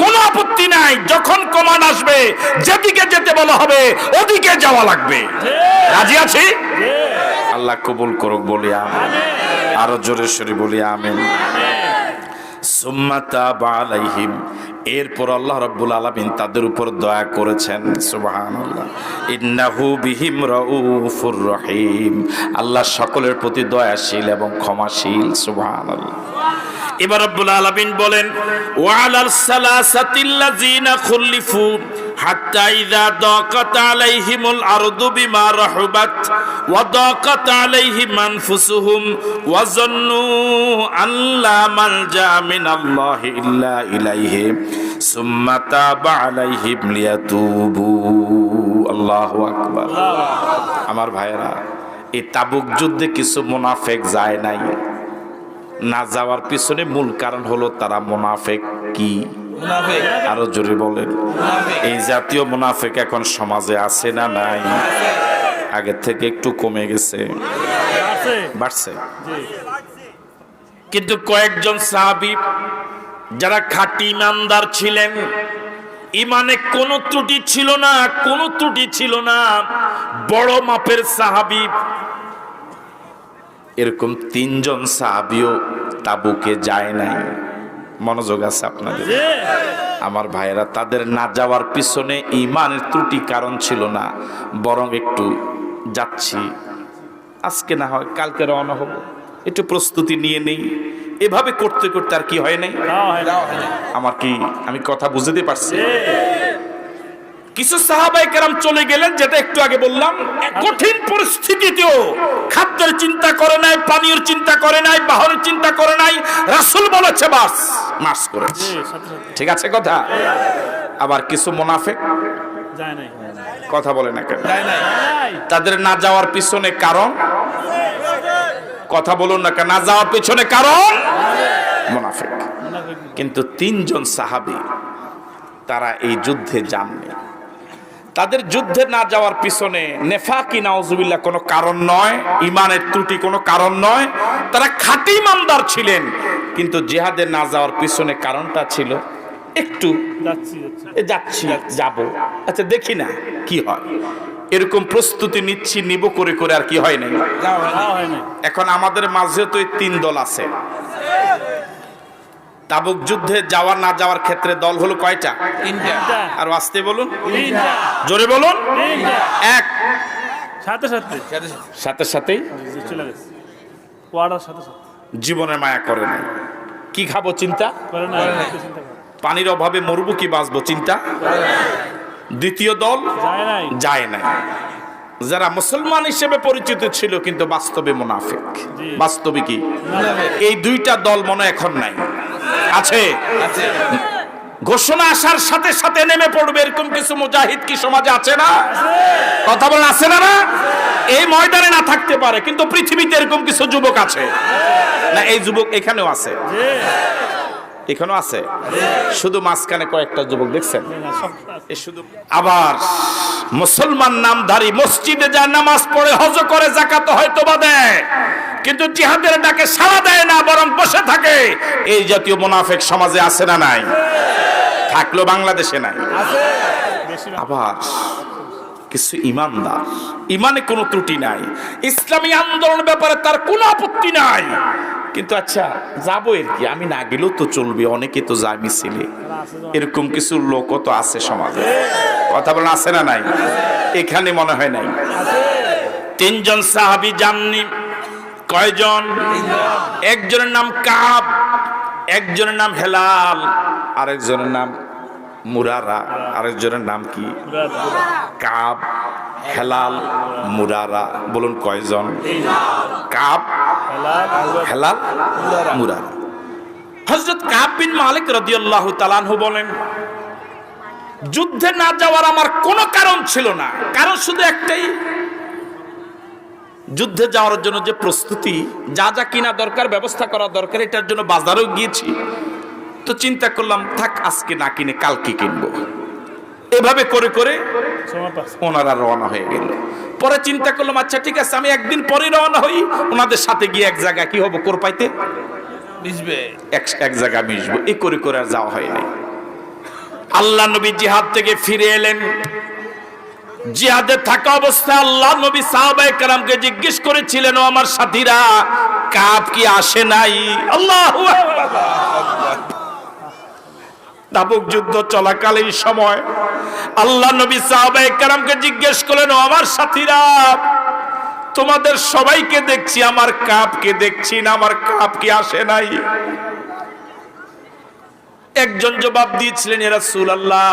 কোন আপত্তি নাই। যখন কমান আসবে, যেদিকে যেতে বলা হবে ওদিকে যাওয়া লাগবে। রাজি আছি? আল্লাহ কবুল করুক বলি আমিন। আরো জোরে সরে বলি আমিন। সুম্মা তাবা আলাইহিম, এরপর আল্লাহ রাব্বুল আলামিন তাদের উপর দয়া করেছেন। সুবহানাল্লাহ। ইন্নাহু বিহিম রাউফুর রহিম, আল্লাহ সকলের প্রতি দয়াশীল এবং ক্ষমাশীল। সুবহানাল্লাহ। এবার রাব্বুল আলামিন বলেন ওয়া আলাল সালাসাতিল্লাযিনা খুলিফু হাত্তা ইযা দাকাত আলাইহিমুল আরদু বিমা রাহুবাত ওয়া দাকাত আলাইহিম আনফুসুহুম ওয়া যান্নু আল্লা মালজা মিনাল্লাহি ইল্লা ইলাইহি সুম্মা তাবা আলাইহিম লিয়াতুবু। আল্লাহু আকবার। আমার ভাইরা, এই তাবুক যুদ্ধে কিছু মুনাফিক যায় নাই। না যাওয়ার পিছনে মূল কারণ হলো তারা মুনাফিক। কি মুনাফিক? আরো জোরে বলেন। এই জাতীয় মুনাফিক এখন সমাজে আছে না নাই? আগের থেকে একটু কমে গেছে, বাড়ছে। কিন্তু কয়েকজন সাহাবী যারা খাঁটি ইমানদার ছিলেন, ইমানে কোনো ত্রুটি ছিল না, কোনো ত্রুটি ছিল না, বড় মাপের সাহাবী, এরকম 3 জন সাহাবীও তাবুকে যায় নাই। মনোযোগ আছে আপনাদের? আমার ভাইয়েরা, তাদের না যাওয়ার পিছনে ইমানের ত্রুটি কারণ ছিল না, বরং একটু যাচ্ছি, আজকে না হয় কালকে রওনা হব, একটু প্রস্তুতি নিয়ে নেই, এভাবে করতে করতে আর কি হয় নাই। আমি কথা বুঝতে পারছি? কিছু সাহাবায়ে কেরাম চলে গেলেন, যেটা একটু আগে বললাম, কঠিন পরিস্থিতিতেও খাদ্যের চিন্তা করে নাই, পানীয় চিন্তা করে নাই, বাহনের চিন্তা করে নাই। রাসূল বলেছে বাস, মার্চ করেছে। ঠিক আছে কথা? আবার কিছু মুনাফিক যায় নাই। কথা বলে না কেন? যায় নাই। তাদের না যাওয়ার পিছনে কারণ, কথা বলুন না কেন? না যাওয়ার পিছনে কারণ মুনাফিক। কিন্তু 3 জন সাহাবী তারা এই যুদ্ধে যাননি। তাদের যুদ্ধে না যাওয়ার পিছনে নেফাকি নাউজুবিল্লাহ কোনো কারণ নয়, ইমানের ত্রুটি কোনো কারণ নয়। তারা খাঁটি ইমানদার ছিলেন, কিন্তু জিহাদে না যাওয়ার পিছনে কারণটা ছিল একটু যাচ্ছি, যাব, আচ্ছা দেখি না কি হয়, এরকম প্রস্তুতি নিব করে করে আর কি হয় নাই। এখন আমাদের মাঝে তো এই 3 দল আছে। তাবুক যুদ্ধে যাওয়ার না যাওয়ার ক্ষেত্রে দল হলো কয়টা? 3টা। আর আসতে বলুন, জোরে বলুন। এক, সাথে সাথেই জীবনের মায়া করে না। কি খাবো চিন্তা, পানির অভাবে মরবো কি বাঁচবো চিন্তা। দ্বিতীয় দল যায় নাই, যারা মুসলমান হিসেবে পরিচিত ছিল কিন্তু বাস্তবে মুনাফিক। বাস্তবে কি? এই 2টা দল মনে এখন নাই, আছে। ঘোষণা আসার সাথে সাথে নেমে পড়বে এরকম কিছু মুজাহিদ কি সমাজে আছে না? কথা বলেন, আছে না? না, এই ময়দানে না থাকতে পারে, কিন্তু পৃথিবীতে এরকম কিছু যুবক আছে না? এই যুবক এখানেও আছে, এখানেও আছে, শুধু মাঝখানে কয়েকটা যুবক দেখছেন। শুধু আবার মুসলমান নামধারী মসজিদে যায়, নামাজ পড়ে, হজ করে, যাকাত হয়তো বা দেয়, কিন্তু জিহাদের ডাকে সাড়া দেয় না, বরং বসে থাকে। এই জাতীয় মুনাফিক সমাজে আছে না নাই? থাকলো বাংলাদেশে নাই। আবার কিছু ইমানদার, ইমানে কোনো ত্রুটি নাই, ইসলামী আন্দোলনের ব্যাপারে তার কোনো আপত্তি নাই, কিন্তু আচ্ছা যাবো এর কি, আমি না গেলেও তো চলবে, অনেকে তো যায় মিছিলে, এরকম কিছু লোকও তো আছে সমাজে। কথা বলেন, আছে না নাই? এখানে মনে হয় নাই। 3 জন সাহাবী যাননি। কয়জন? একজনের নাম কাব, একজনের নাম হেলাল, আরেকজনের নাম মুরারা। আরেকজনের নাম কি? কাব, হেলাল, মুরারা। বলুন কয়জন? কাব, হেলাল মুরারা। হযরত কাব বিন মালিক রাদিয়াল্লাহু তাআলা আনহু বলেন, যুদ্ধে না যাওয়ার আমার কোনো কারণ ছিল না, কারণ শুধু একটাই, যুদ্ধে যাওয়ার জন্য যে প্রস্তুতি, যা যা কিনা দরকার, ব্যবস্থা করা দরকার, এটার জন্য বাজারেও গিয়েছি। তো চিন্তা করলাম থাক আজকে না কিনে কালকে কিনবো। এভাবে করে করে ওনারা রওনা হয়ে গেল। পরে চিন্তা করলাম আচ্ছা ঠিক আছে, আমি একদিন পরে রওনা হই, ওনাদের সাথে গিয়ে এক জায়গায় কি হবো, কোরপাইতে মিশবে, এক জায়গায় মিশবো। এই করে করে আর যাওয়া হয়নি। আল্লাহ নবী জিহাদ থেকে ফিরে এলেন। জিহাদে থাকা অবস্থায় আল্লাহ নবী সাহাবায়ে কেরামকে জিজ্ঞেস করেছিলেন, ও আমার সাথীরা, কাব কি আসে নাই? আল্লাহু আকবার। তাবুক যুদ্ধ চলাকালীন সময় আল্লাহ নবী সাহাবায়ে কেরামকে জিজ্ঞেস করলেন, ও আমার সাথীরা, তোমাদের সবাইকে দেখছি, আমার কাবকে দেখছি না, আমার কাব কি আসে নাই? একজন জবাব দিয়েছিলেন, ইয়া রাসূলুল্লাহ,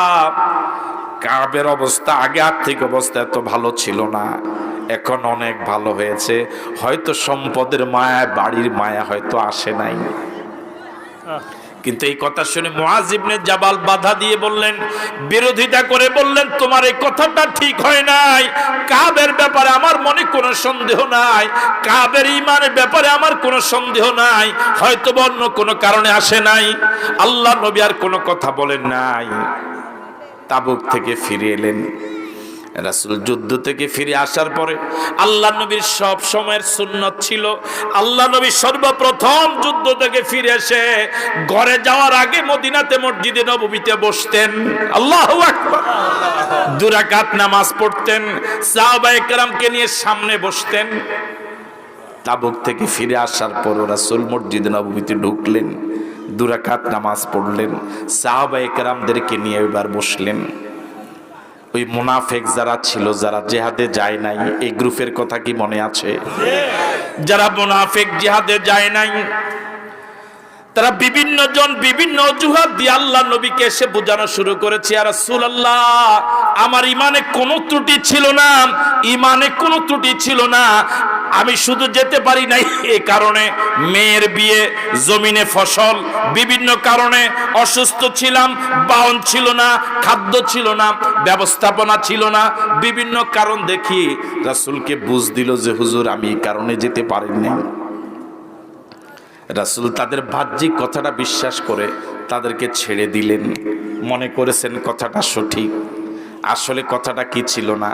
কাবের অবস্থা আগে আর্থিক অবস্থা এত ভালো ছিল না, এখন অনেক ভালো হয়েছে, হয়তো সম্পদের মায়া, বাড়ির মায়া হয়তো আসে নাই। কিন্তু এই কথা শুনে মুআজ ইবনে জাবাল বাধা দিয়ে বললেন, বিরোধিতা করে বললেন, তোমার এই কথাটা ঠিক হয় নাই। কাবের ব্যাপারে আমার মনে কোনো সন্দেহ নাই, কাবের ঈমানের ব্যাপারে আমার কোনো সন্দেহ নাই, হয়তো অন্য কোনো কারণে আসে নাই। আল্লাহ নবী আর কোনো কথা বলেন নাই। তাবুক থেকে ফিরে এলেন। রাসূল যুদ্ধ থেকে ফিরে আসার পরে আল্লাহ নবীর সব সময়ের সুন্নত ছিল, আল্লাহ নবী সর্বপ্রথম যুদ্ধ থেকে ফিরে এসে ঘরে যাওয়ার আগে মদিনাতে মসজিদে নববীতে বসতেন। আল্লাহু আকবার। 2 রাকাত নামাজ পড়তেন, সাহাবায়ে কেরামকে নিয়ে সামনে বসতেন। তাবুক থেকে ফিরে আসার পর রাসূল মসজিদে নববীতে ঢুকলেন, 2 রাকাত নামাজ পড়লেন, সাহাবায়ে কেরামদেরকে নিয়ে এবার বসলেন। ওই মুনাফিক যারা ছিল, যারা জিহাদে যায় নাই, এই গ্রুপের কথা কি মনে আছে? যারা মুনাফিক জিহাদে যায় নাই, তারা বিভিন্ন জন বিভিন্ন অজুহাত দিয়ে আল্লাহ নবীকে এসে বোঝানো শুরু করেছে, ইয়া রাসূলুল্লাহ, আমার ঈমানে কোনো ত্রুটি ছিল না, ঈমানে কোনো ত্রুটি ছিল না, আমি শুধু যেতে পারি নাই এই কারণে মেয়ের বিয়ে, জমিনে ফসল, বিভিন্ন কারণে অসুস্থ ছিলাম, বাহন ছিল না, খাদ্য ছিল না, ব্যবস্থাপনা ছিল না, বিভিন্ন কারণ দেখি রাসূলকে বুঝ দিল যে হুজুর আমি এই কারণে যেতে পারিনি। রাসূল তাদের বাহ্যিক কথাটা বিশ্বাস করে তাদেরকে ছেড়ে দিলেন, মনে করেছেন কথাটা সঠিক। আসলে কথাটা কি ছিল না,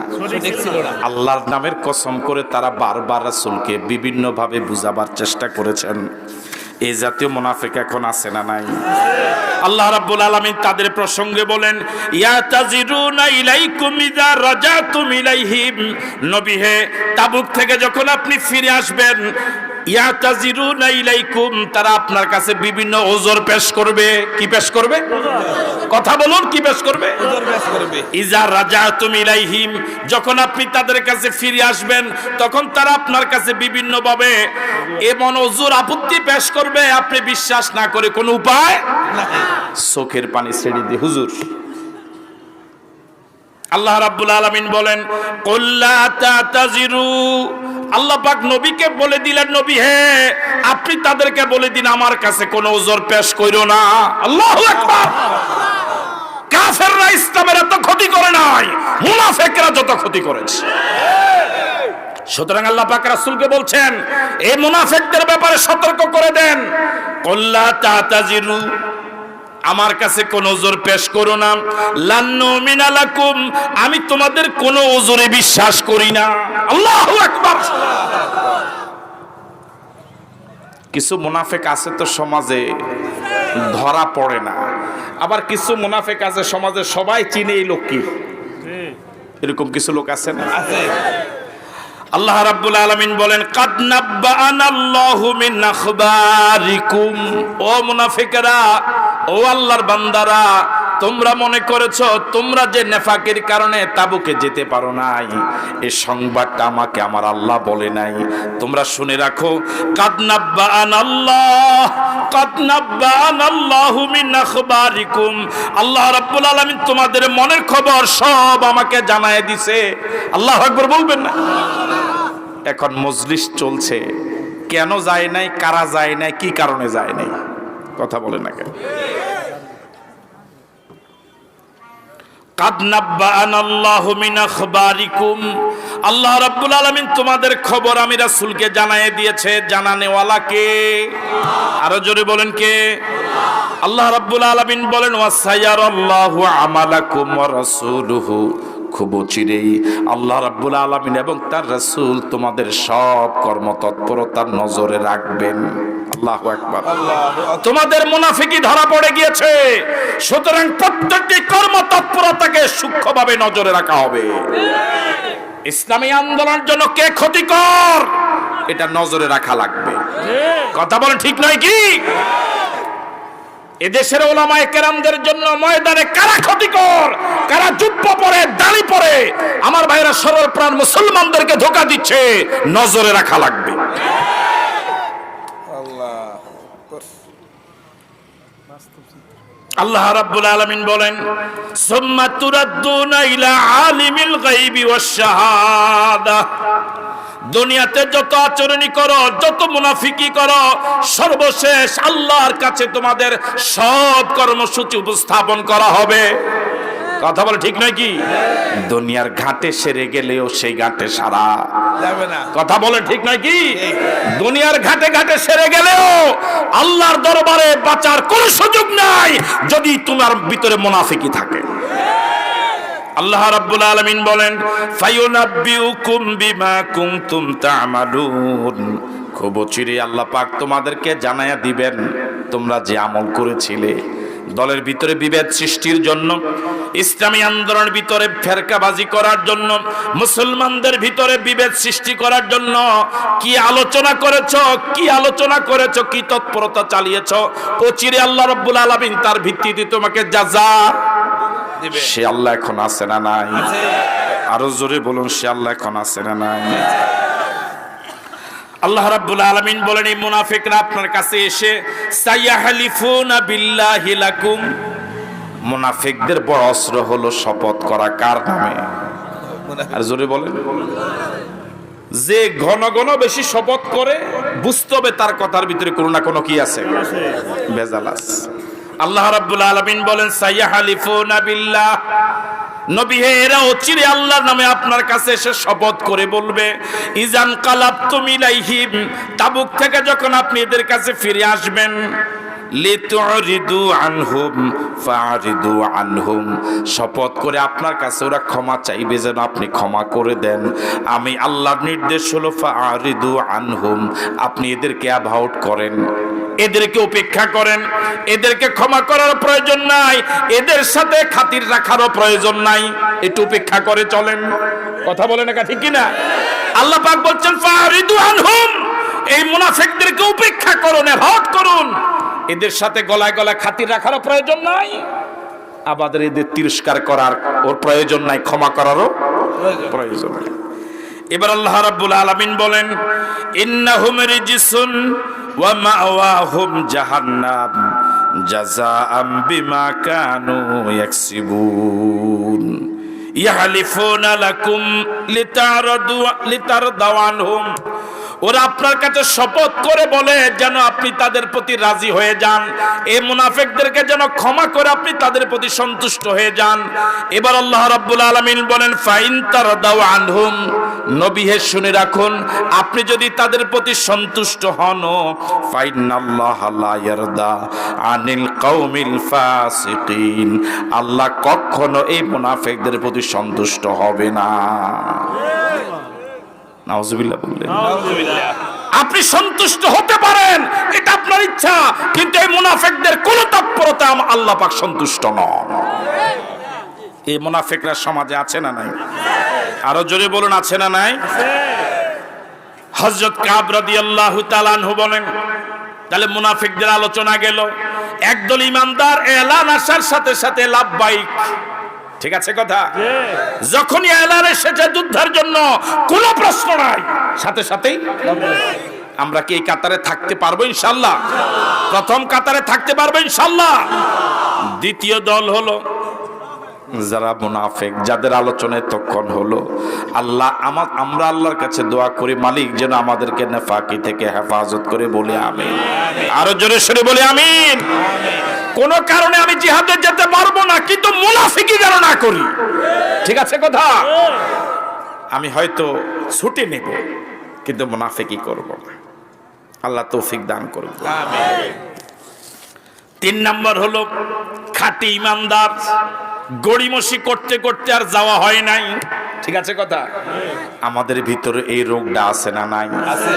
আল্লাহর নামের কসম করে তারা বারবার রাসূলকে বিভিন্নভাবে বুঝাবার চেষ্টা করেছেন। এই জাতীয় মুনাফিক এখন আছে না নাই? আল্লাহ রাব্বুল আলামিন তাদের প্রসঙ্গে বলেন, ইয়াতাজিরুনা ইলাইকুম ইযা রাজাতুম ইলাইহিম, নবী হে, তাবুক থেকে যখন আপনি ফিরে আসবেন, ইয়াতাজিরুনা ইলাইকুম, তারা আপনার কাছে বিভিন্ন ওজর পেশ করবে। কি পেশ করবে? কথা বলুন, কি পেশ করবে? ওজর পেশ করবে। ইযা রাজাতুম ইলাইহিম, যখন আপনি তাদের কাছে ফিরে আসবেন, তখন তারা আপনার কাছে বিভিন্ন ভাবে এমন ওজর আপত্তি পেশ করবে, আপনি বিশ্বাস না করে কোনো উপায় নাই। চোখের পানি ছেড়ে দিয়ে হুজুর। আল্লাহ রাব্বুল আলামিন বলেন, কুল লা তাতাজিরু, আল্লাহ পাক নবীকে বলে দিলেন, নবী হে, আপনি তাদেরকে বলে দিন আমার কাছে কোনো ওজর পেশ কইরো না। আল্লাহু আকবার। কাফেররা ইসলামের এত ক্ষতি করে নাই, মুনাফিকরা যত ক্ষতি করেছে। সুতরাং আল্লাহ পাক রাসূলকে বলছেন, এই মুনাফিকদের ব্যাপারে সতর্ক করে দেন, কুল লা তাতাজিরু, আমার কাছে কোন ওজর পেশ করো না, লান্নু মিনালাকুম, আমি তোমাদের কোন ওজরে বিশ্বাস করি না। আল্লাহু আকবার। কিছু মুনাফিক আছে তো সমাজে ধরা পড়ে না, আবার কিছু মুনাফিক আছে সমাজে সবাই চিনে এই লোক কি, এরকম কিছু লোক আছে না? আছে। আল্লাহ রাব্বুল আলামিন বলেন, কাদ নাব্বাআনাল্লাহু মিন আখবারিকুম, ও মুনাফিকরা, ও আল্লাহর বান্দারা, তোমরা মনে করেছো তোমরা যে নেফাকের কারণে তাবুকে যেতে পারো নাই, এই সংবাদটা আমাকে আমার আল্লাহ বলে নাই। তোমরা শুনে রাখো, কাদ নাব্বাআনাল্লাহু মিন আখবারিকুম, আল্লাহ রাব্বুল আলামিন তোমাদের মনের খবর সব আমাকে জানায় দিছে। আল্লাহু আকবার বলবেন না? এখন মজলিস চলছে, কেন যায় নাই, কারা যায় নাই, কি কারণে যায় নাই? কথা বলে না কেন? কাদ নাব্বাআনা আল্লাহু মিন আখবারিকুম, আল্লাহ রাব্বুল আলামিন তোমাদের খবর আমি রাসূলকে জানায়ে দিয়েছে। জানানেওয়ালা কে? আরো জোরে বলেন কে? আল্লাহ রাব্বুল আলামিন বলেন ওয়াসায়ারাল্লাহু আমালাকুম ওয়া রাসূলুহু, খুব চিরেই আল্লাহ রাব্বুল আলামিন এবং তার রাসূল তোমাদের সব কর্মতৎপরতার নজরে রাখবেন। আল্লাহু আকবার। তোমাদের মুনাফিকি ধরা পড়ে গিয়েছে, সুতরাং প্রত্যেকটি কর্মতৎপরতাকে সূক্ষ্মভাবে নজরে রাখা হবে। ইসলামী আন্দোলনের জন্য কে ক্ষতিকর, এটা নজরে রাখা লাগবে। কথা বলেন ঠিক নয় কি? এদেশের ওলামায়ে কেরামদের জন্য ময়দানে কারা ক্ষতিকর, কারা জুব্বা পরে, দাড়ি পরে আমার ভাইরা সরল প্রাণ মুসলমানদেরকে ধোঁকা দিচ্ছে, নজরে রাখা লাগবে। আল্লাহ রাব্বুল আলামিন বলেন সুম্মা তুরাদ্দুনা ইলা আলিমিল গায়বি ওয়াশ শাহাদা, দুনিয়াতে যত আচরণই করো, যত মুনাফিকি করো, সর্বশেষ আল্লাহর কাছে তোমাদের সব কর্মসূচি উপস্থাপন করা হবে। কথা বলে ঠিক নয় কি? দুনিয়ার ঘাটে সেরে গেলেও সেই ঘাটে সারা যাবে না। কথা বলে ঠিক নয় কি? দুনিয়ার ঘাটে ঘাটে সেরে গেলেও আল্লাহর দরবারে বাঁচার কোনো সুযোগ নাই যদি তোমার ভিতরে মুনাফিকি থাকে। আল্লাহ রাব্বুল আলামিন বলেন ফায়ুনাব্বিউকুম বিমা কুনতুম তা'মালুন, খুব চিরে আল্লাহ পাক তোমাদেরকে জানায়া দিবেন তোমরা যে আমল করেছিলে। দলের ভিতরে বিভেদ সৃষ্টির জন্য, ইসলামী আন্দোলনের ভিতরে ফেরকাবাজি করার জন্য, মুসলমানদের ভিতরে বিভেদ সৃষ্টি করার জন্য কি আলোচনা করেছো, কি তৎপরতা চালিয়েছো, ও চিরে আল্লাহ রাব্বুল আলামিন তার ভিত্তিতে তোমাকে জাযা দিবে। সে আল্লাহ এখন আছে না নাই? আরো জোরে বলুন, সে আল্লাহ এখন আছে না নাই? আল্লাহ রাব্বুল আলামিন বলেন এই মুনাফিকরা আপনার কাছে এসে সায়াহলিফুনা বিল্লাহি লাকুম, মুনাফিকদের বড় অস্ত্র হলো শপথ করা। কার নামে? আর জোরে বলেন। যে ঘন ঘন বেশি শপথ করে বুঝতে হবে তার কথার ভিতরে কোনো না কোনো কি আছে, ভেজাল আছে। আল্লাহ রাব্বুল আলামিন বলেন সায়াহলিফুনা বিল্লাহ, নবী হে এরা অচিরে আল্লাহর নামে আপনার কাছে এসে শপথ করে বলবে ইজান কালাবতুম ইলাইহিম, তাবুক থেকে যখন আপনি এদের কাছে ফিরে আসবেন, লিতুরিদু আনহুম ফারিদু আনহুম, শপথ করে আপনার কাছে ওরা ক্ষমা চাইবে যেন আপনি ক্ষমা করে দেন। আমি আল্লাহর নির্দেশ হলো ফারিদু আনহুম, আপনি এদেরকে অ্যাভয়েড করেন, এদেরকে উপেক্ষা করেন, এদেরকে ক্ষমা করার প্রয়োজন নাই, এদের সাথে খাতির রাখারও প্রয়োজন নাই, একটু উপেক্ষা করে চলেন। কথা বলেন না ঠিক কিনা? আল্লাহ পাক বলছেন ফারিদু আনহুম, এই মুনাফিকদেরকে উপেক্ষা করুন, অ্যাভয়েড করুন, এদের সাথে গলায় গলায় খাতির রাখারও প্রয়োজন নাই, আবার এদের তিরস্কার করার ওর প্রয়োজন নাই, ক্ষমা করারও প্রয়োজন নাই। এবার আল্লাহ রাব্বুল আলামিন বলেন ইন্নাহুম রিজসুন ওয়া মাওয়াহুম জাহান্নাম জাযাআম বিমা কানু ইয়াকসিবুন ইয়াহলিফুনা লাকুম লিতারদাউ আনহুম, ওরা আপনার কাছে শপথ করে বলে যেন আপনি তাদের প্রতি রাজি হয়ে যান, এই মুনাফিকদেরকে যেন ক্ষমা করে আপনি তাদের প্রতি সন্তুষ্ট হয়ে যান। এবার আল্লাহ রাব্বুল আলামিন বলেন ফাইন তারদাউ আনহুম, নবী হে শুনে রাখুন, আপনি যদি তাদের প্রতি সন্তুষ্ট হন, ফাইনাল্লাহা লা ইয়ারদা আনিল কওমিল ফাসিকিন, আল্লাহ কখনো এই মুনাফিকদের প্রতি সন্তুষ্ট হবে না। নাউজুবিল্লাহ বললেন। আপনি সন্তুষ্ট হতে পারেন, এটা আপনার ইচ্ছা, কিন্তু এই মুনাফিকদের কোন তৎপরতা আল্লাহ পাক সন্তুষ্ট নন। এই মুনাফিকরা সমাজে আছে না নাই? আরো জোরে বলুন, আছে না নাই? হযরত কাব রাদিয়াল্লাহু তাআলা আনহু বলেন, তাহলে মুনাফিকদের আলোচনা গেল, একদল ইমানদার এলান আসার সাথে সাথে লাব্বাইক, ঠিক আছে কথা, যখনই এলান এসেছে যুদ্ধের জন্য কোনো প্রশ্ন নাই, সাথে সাথেই আমরা কি এই কাতারে থাকতে পারবো ইনশাআল্লাহ? প্রথম কাতারে থাকতে পারবো ইনশাআল্লাহ? দ্বিতীয় দল হলো যারা মুনাফিক, যাদের আলোচনায় তখন হলো, আল্লাহ আমরা আল্লাহর কাছে দোয়া করি, মালিক যেন আমাদেরকে নেফাকি থেকে হেফাজত করে, বলে আমিন। আরো জোরে সরে বলে আমিন। কোন কারণে আমি জিহাদে যেতে পারবো না, কিন্তু মুনাফিকি যেন না করি। ঠিক আছে কথা? আমি হয়তো ছুটি নেব, কিন্তু মুনাফিকি করব না। আল্লাহ তৌফিক দান করুন। তিন নম্বর হলো খাঁটি ইমানদার, গড়িমসি করতে করতে আর যাওয়া হয় নাই। ঠিক আছে কথা? আমাদের ভিতরে এই রোগটা আছে না নাই? আছে।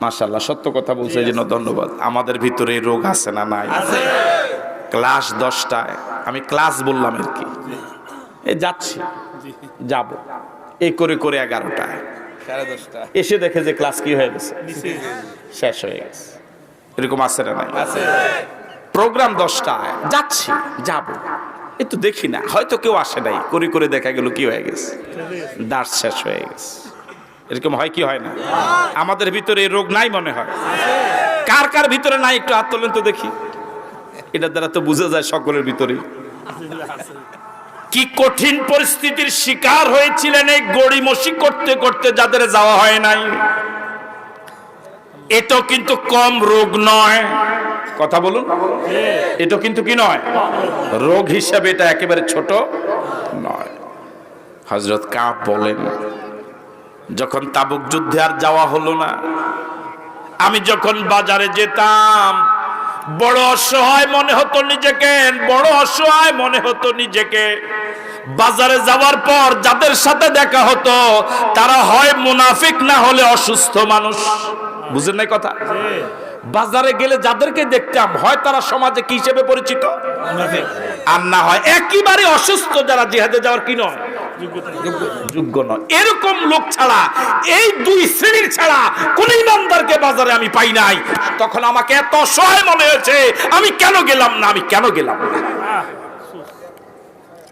মাশাআল্লাহ, সত্য কথা বলছে, এই জন্য ধন্যবাদ। আমাদের ভিতরে এই রোগ আছে না নাই? আছে। ক্লাস 10টায়, আমি ক্লাস বললাম আর কি, এই যাচ্ছি, যাব এই করে করে 11টায় 10:30 এসে দেখে যে ক্লাস কি হয়ে গেছে, শেষ হয়ে গেছে। এরকম আছে না নাই? আছে। প্রোগ্রাম 10টায়, যাচ্ছি, যাব, একটু দেখি না, হয়তো কেউ আসে নাই, করে করে দেখা গেল কি হয়ে গেছে, দাঁড় শেষ হয়ে গেছে। এরকম হয় কি হয় না? আমাদের ভিতরে এই রোগ নাই মনে হয়। কার কার ভিতরে নাই একটু হাত তোলেন তো দেখি। এটার দ্বারা তো বোঝা যায় সকলের ভিতরে। কি কঠিন পরিস্থিতির শিকার হয়েছিলেন এই গড়িমসি করতে করতে, যাদের যাওয়া হয় নাই। এটা কিন্তু কম রোগ নয়, কথা বলুন। এটা কিন্তু কি নয়, রোগ হিসাবে এটা একেবারে ছোট নয়। হযরত কাব বলেন, যখন তাবুক যুদ্ধে আর যাওয়া হলো না, আমি যখন বাজারে যেতাম, বড় অসহায় মনে হতো নিজেকে, বড় অসহায় মনে হতো নিজেকে। বাজারে যাওয়ার পর যাদের সাথে দেখা হতো, তারা হয় মুনাফিক, না হলে অসুস্থ মানুষ। বুঝেন নাই কথা? বাজারে গেলে যাদেরকে দেখতাম, হয় তারা সমাজে কি হিসেবে পরিচিত, আর না হয় একেবারে অসুস্থ, যারা জিহাদে যাওয়ার কি নয়, যোগ্য নয়। এরকম লোক ছাড়া, এই দুই শ্রেণীর ছাড়া কোন ইমানদারকে বাজারে আমি পাই নাই। তখন আমাকে এত অসহায় মনে হয়েছে, আমি কেন গেলাম না, আমি কেন গেলাম না।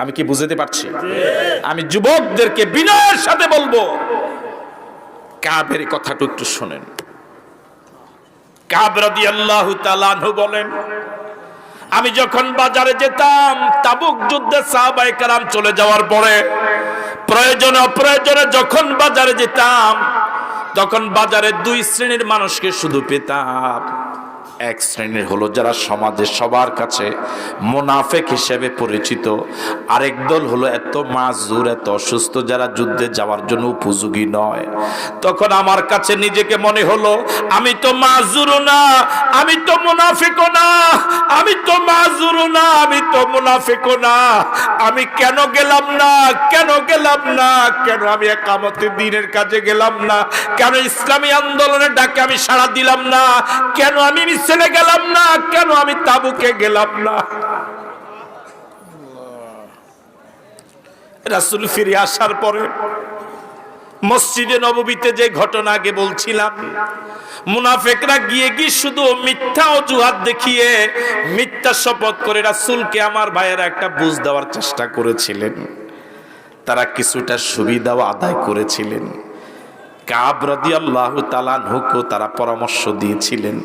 আমি কি বুঝতে পারছি? আমি যুবকদেরকে বিনয়ের সাথে বলবো, কাবের কথাটা একটু শোনেন। কাব রাদিয়াল্লাহু তাআলা আনহু বলেন, আমি যখন বাজারে যেতাম, তাবুক যুদ্ধে সাহাবায়ে কেরাম চলে যাওয়ার পরে প্রয়োজনে অপ্রয়োজনে যখন বাজারে যেতাম, তখন বাজারে দুই শ্রেণীর মানুষকে শুধু পেতাম। এক শ্রেণীর হলো যারা সমাজে সবার কাছে মুনাফিক হিসেবে পরিচিত, আরেক দল হলো এত মাজুর, এত অসুস্থ, যারা যুদ্ধে যাওয়ার জন্য উপযোগী নয়। তখন আমার কাছে নিজেকে মনে হলো, আমি তো মাজুরও না, আমি তো মুনাফিকও না, আমি তো মাজুরও না, আমি তো মুনাফিকও না। আমি কেন গেলাম না, কেন গেলাম না, কেন আমি একামতে দ্বীনের কাজে গেলাম না, কেন ইসলামী আন্দোলনের ডাকে আমি সাড়া দিলাম না, কেন আমি মিছিলে গেলাম না, কেন আমি তাবুকে গেলাম না। রাসূল ফিরে আসার পরে মসজিদে নববীতে যে ঘটনা আগে বলছিলাম, মুনাফিকরা গিয়ে শুধু মিথ্যা অজুহাত দেখিয়ে, মিথ্যা শপথ করে রাসূলকে, আমার ভাইয়েরা, একটা বুঝ দেওয়ার চেষ্টা করেছিলেন। তারা কিছুটা সুবিধাও আদায় করেছিলেন। কাব রাদিয়াল্লাহু তাআলা আনহুকে তারা পরামর্শ দিয়েছিলেন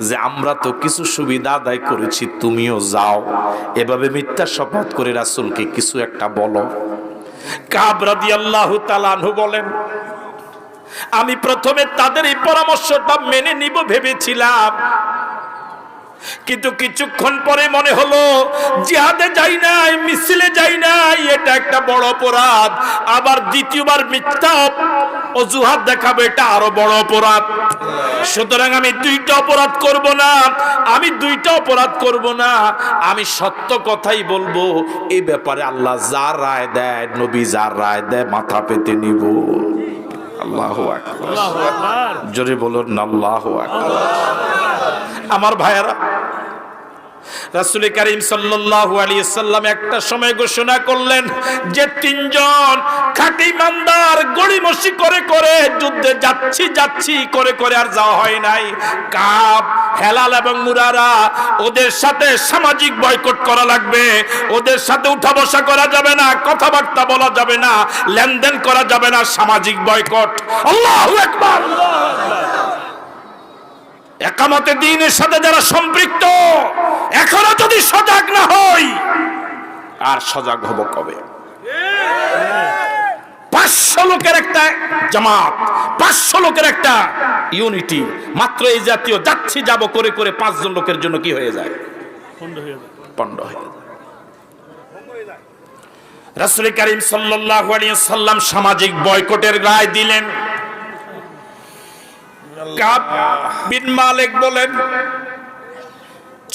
যে, আমরা তো কিছু সুবিধা আদায় করেছি, তুমিও যাও, এভাবে মিথ্যা শপথ করে রাসূলকে কিছু একটা বলো। কাব রাদিয়াল্লাহু তাআলা আনহু বলেন, আমি প্রথমে তাদের এই পরামর্শটা মেনে নিব ভেবেছিলাম, কিন্তু কিছুক্ষণ পরে মনে হলো, জিহাদে যাই নাই, মিছিলে যাই নাই, এটা একটা বড় অপরাধ। আবার দ্বিতীয়বার মিথ্যা অজুহাত দেখাবে, এটা আরো বড় অপরাধ। সুতরাং আমি দুইটা অপরাধ করব না, আমি দুইটা অপরাধ করব না, আমি সত্য কথাই বলবো। এই ব্যাপারে আল্লাহ যার রায় দেয়, নবী যার রায় দেয়, মাথা পেতে নিব। আল্লাহু আকবার, আল্লাহু আকবার। জোরে বলুন আল্লাহু আকবার। আমার ভাইয়েরা, রাসূল করিম সাল্লাল্লাহু আলাইহি ওয়াসাল্লাম একটা সময় ঘোষণা করলেন যে, তিনজন খাঁটি ইমানদার গড়িমসি করে করে যুদ্ধে যাচ্ছি করে করে আর যাওয়া হয় নাই। কাব, হেলাল এবং মুরারা, ওদের সাথে সামাজিক বয়কট করা লাগবে, ওদের সাথে উঠা বসা করা যাবে না, কথাবার্তা বলা যাবে না, লেনদেন করা যাবে না, সামাজিক বয়কট। আল্লাহু আকবার। একামতে দ্বীনের সাথে যারা সম্পৃক্ত, এখনো যদি সজাগ না হই, আর সজাগ হব কবে? 500 লোকের একটা জামাত, 500 লোকের একটা ইউনিটি, মাত্র এই জাতীয় যাচ্ছি যাব করে করে 5 জন লোকের জন্য কি হয়ে যায়? পণ্ড হয়ে যায়। পণ্ড হয়ে যায়। রাসূল করিম সাল্লাল্লাহু আলাইহি ওয়াসাল্লাম সামাজিক বয়কটের রায় দিলেন। কাব বিন মালিক বলেন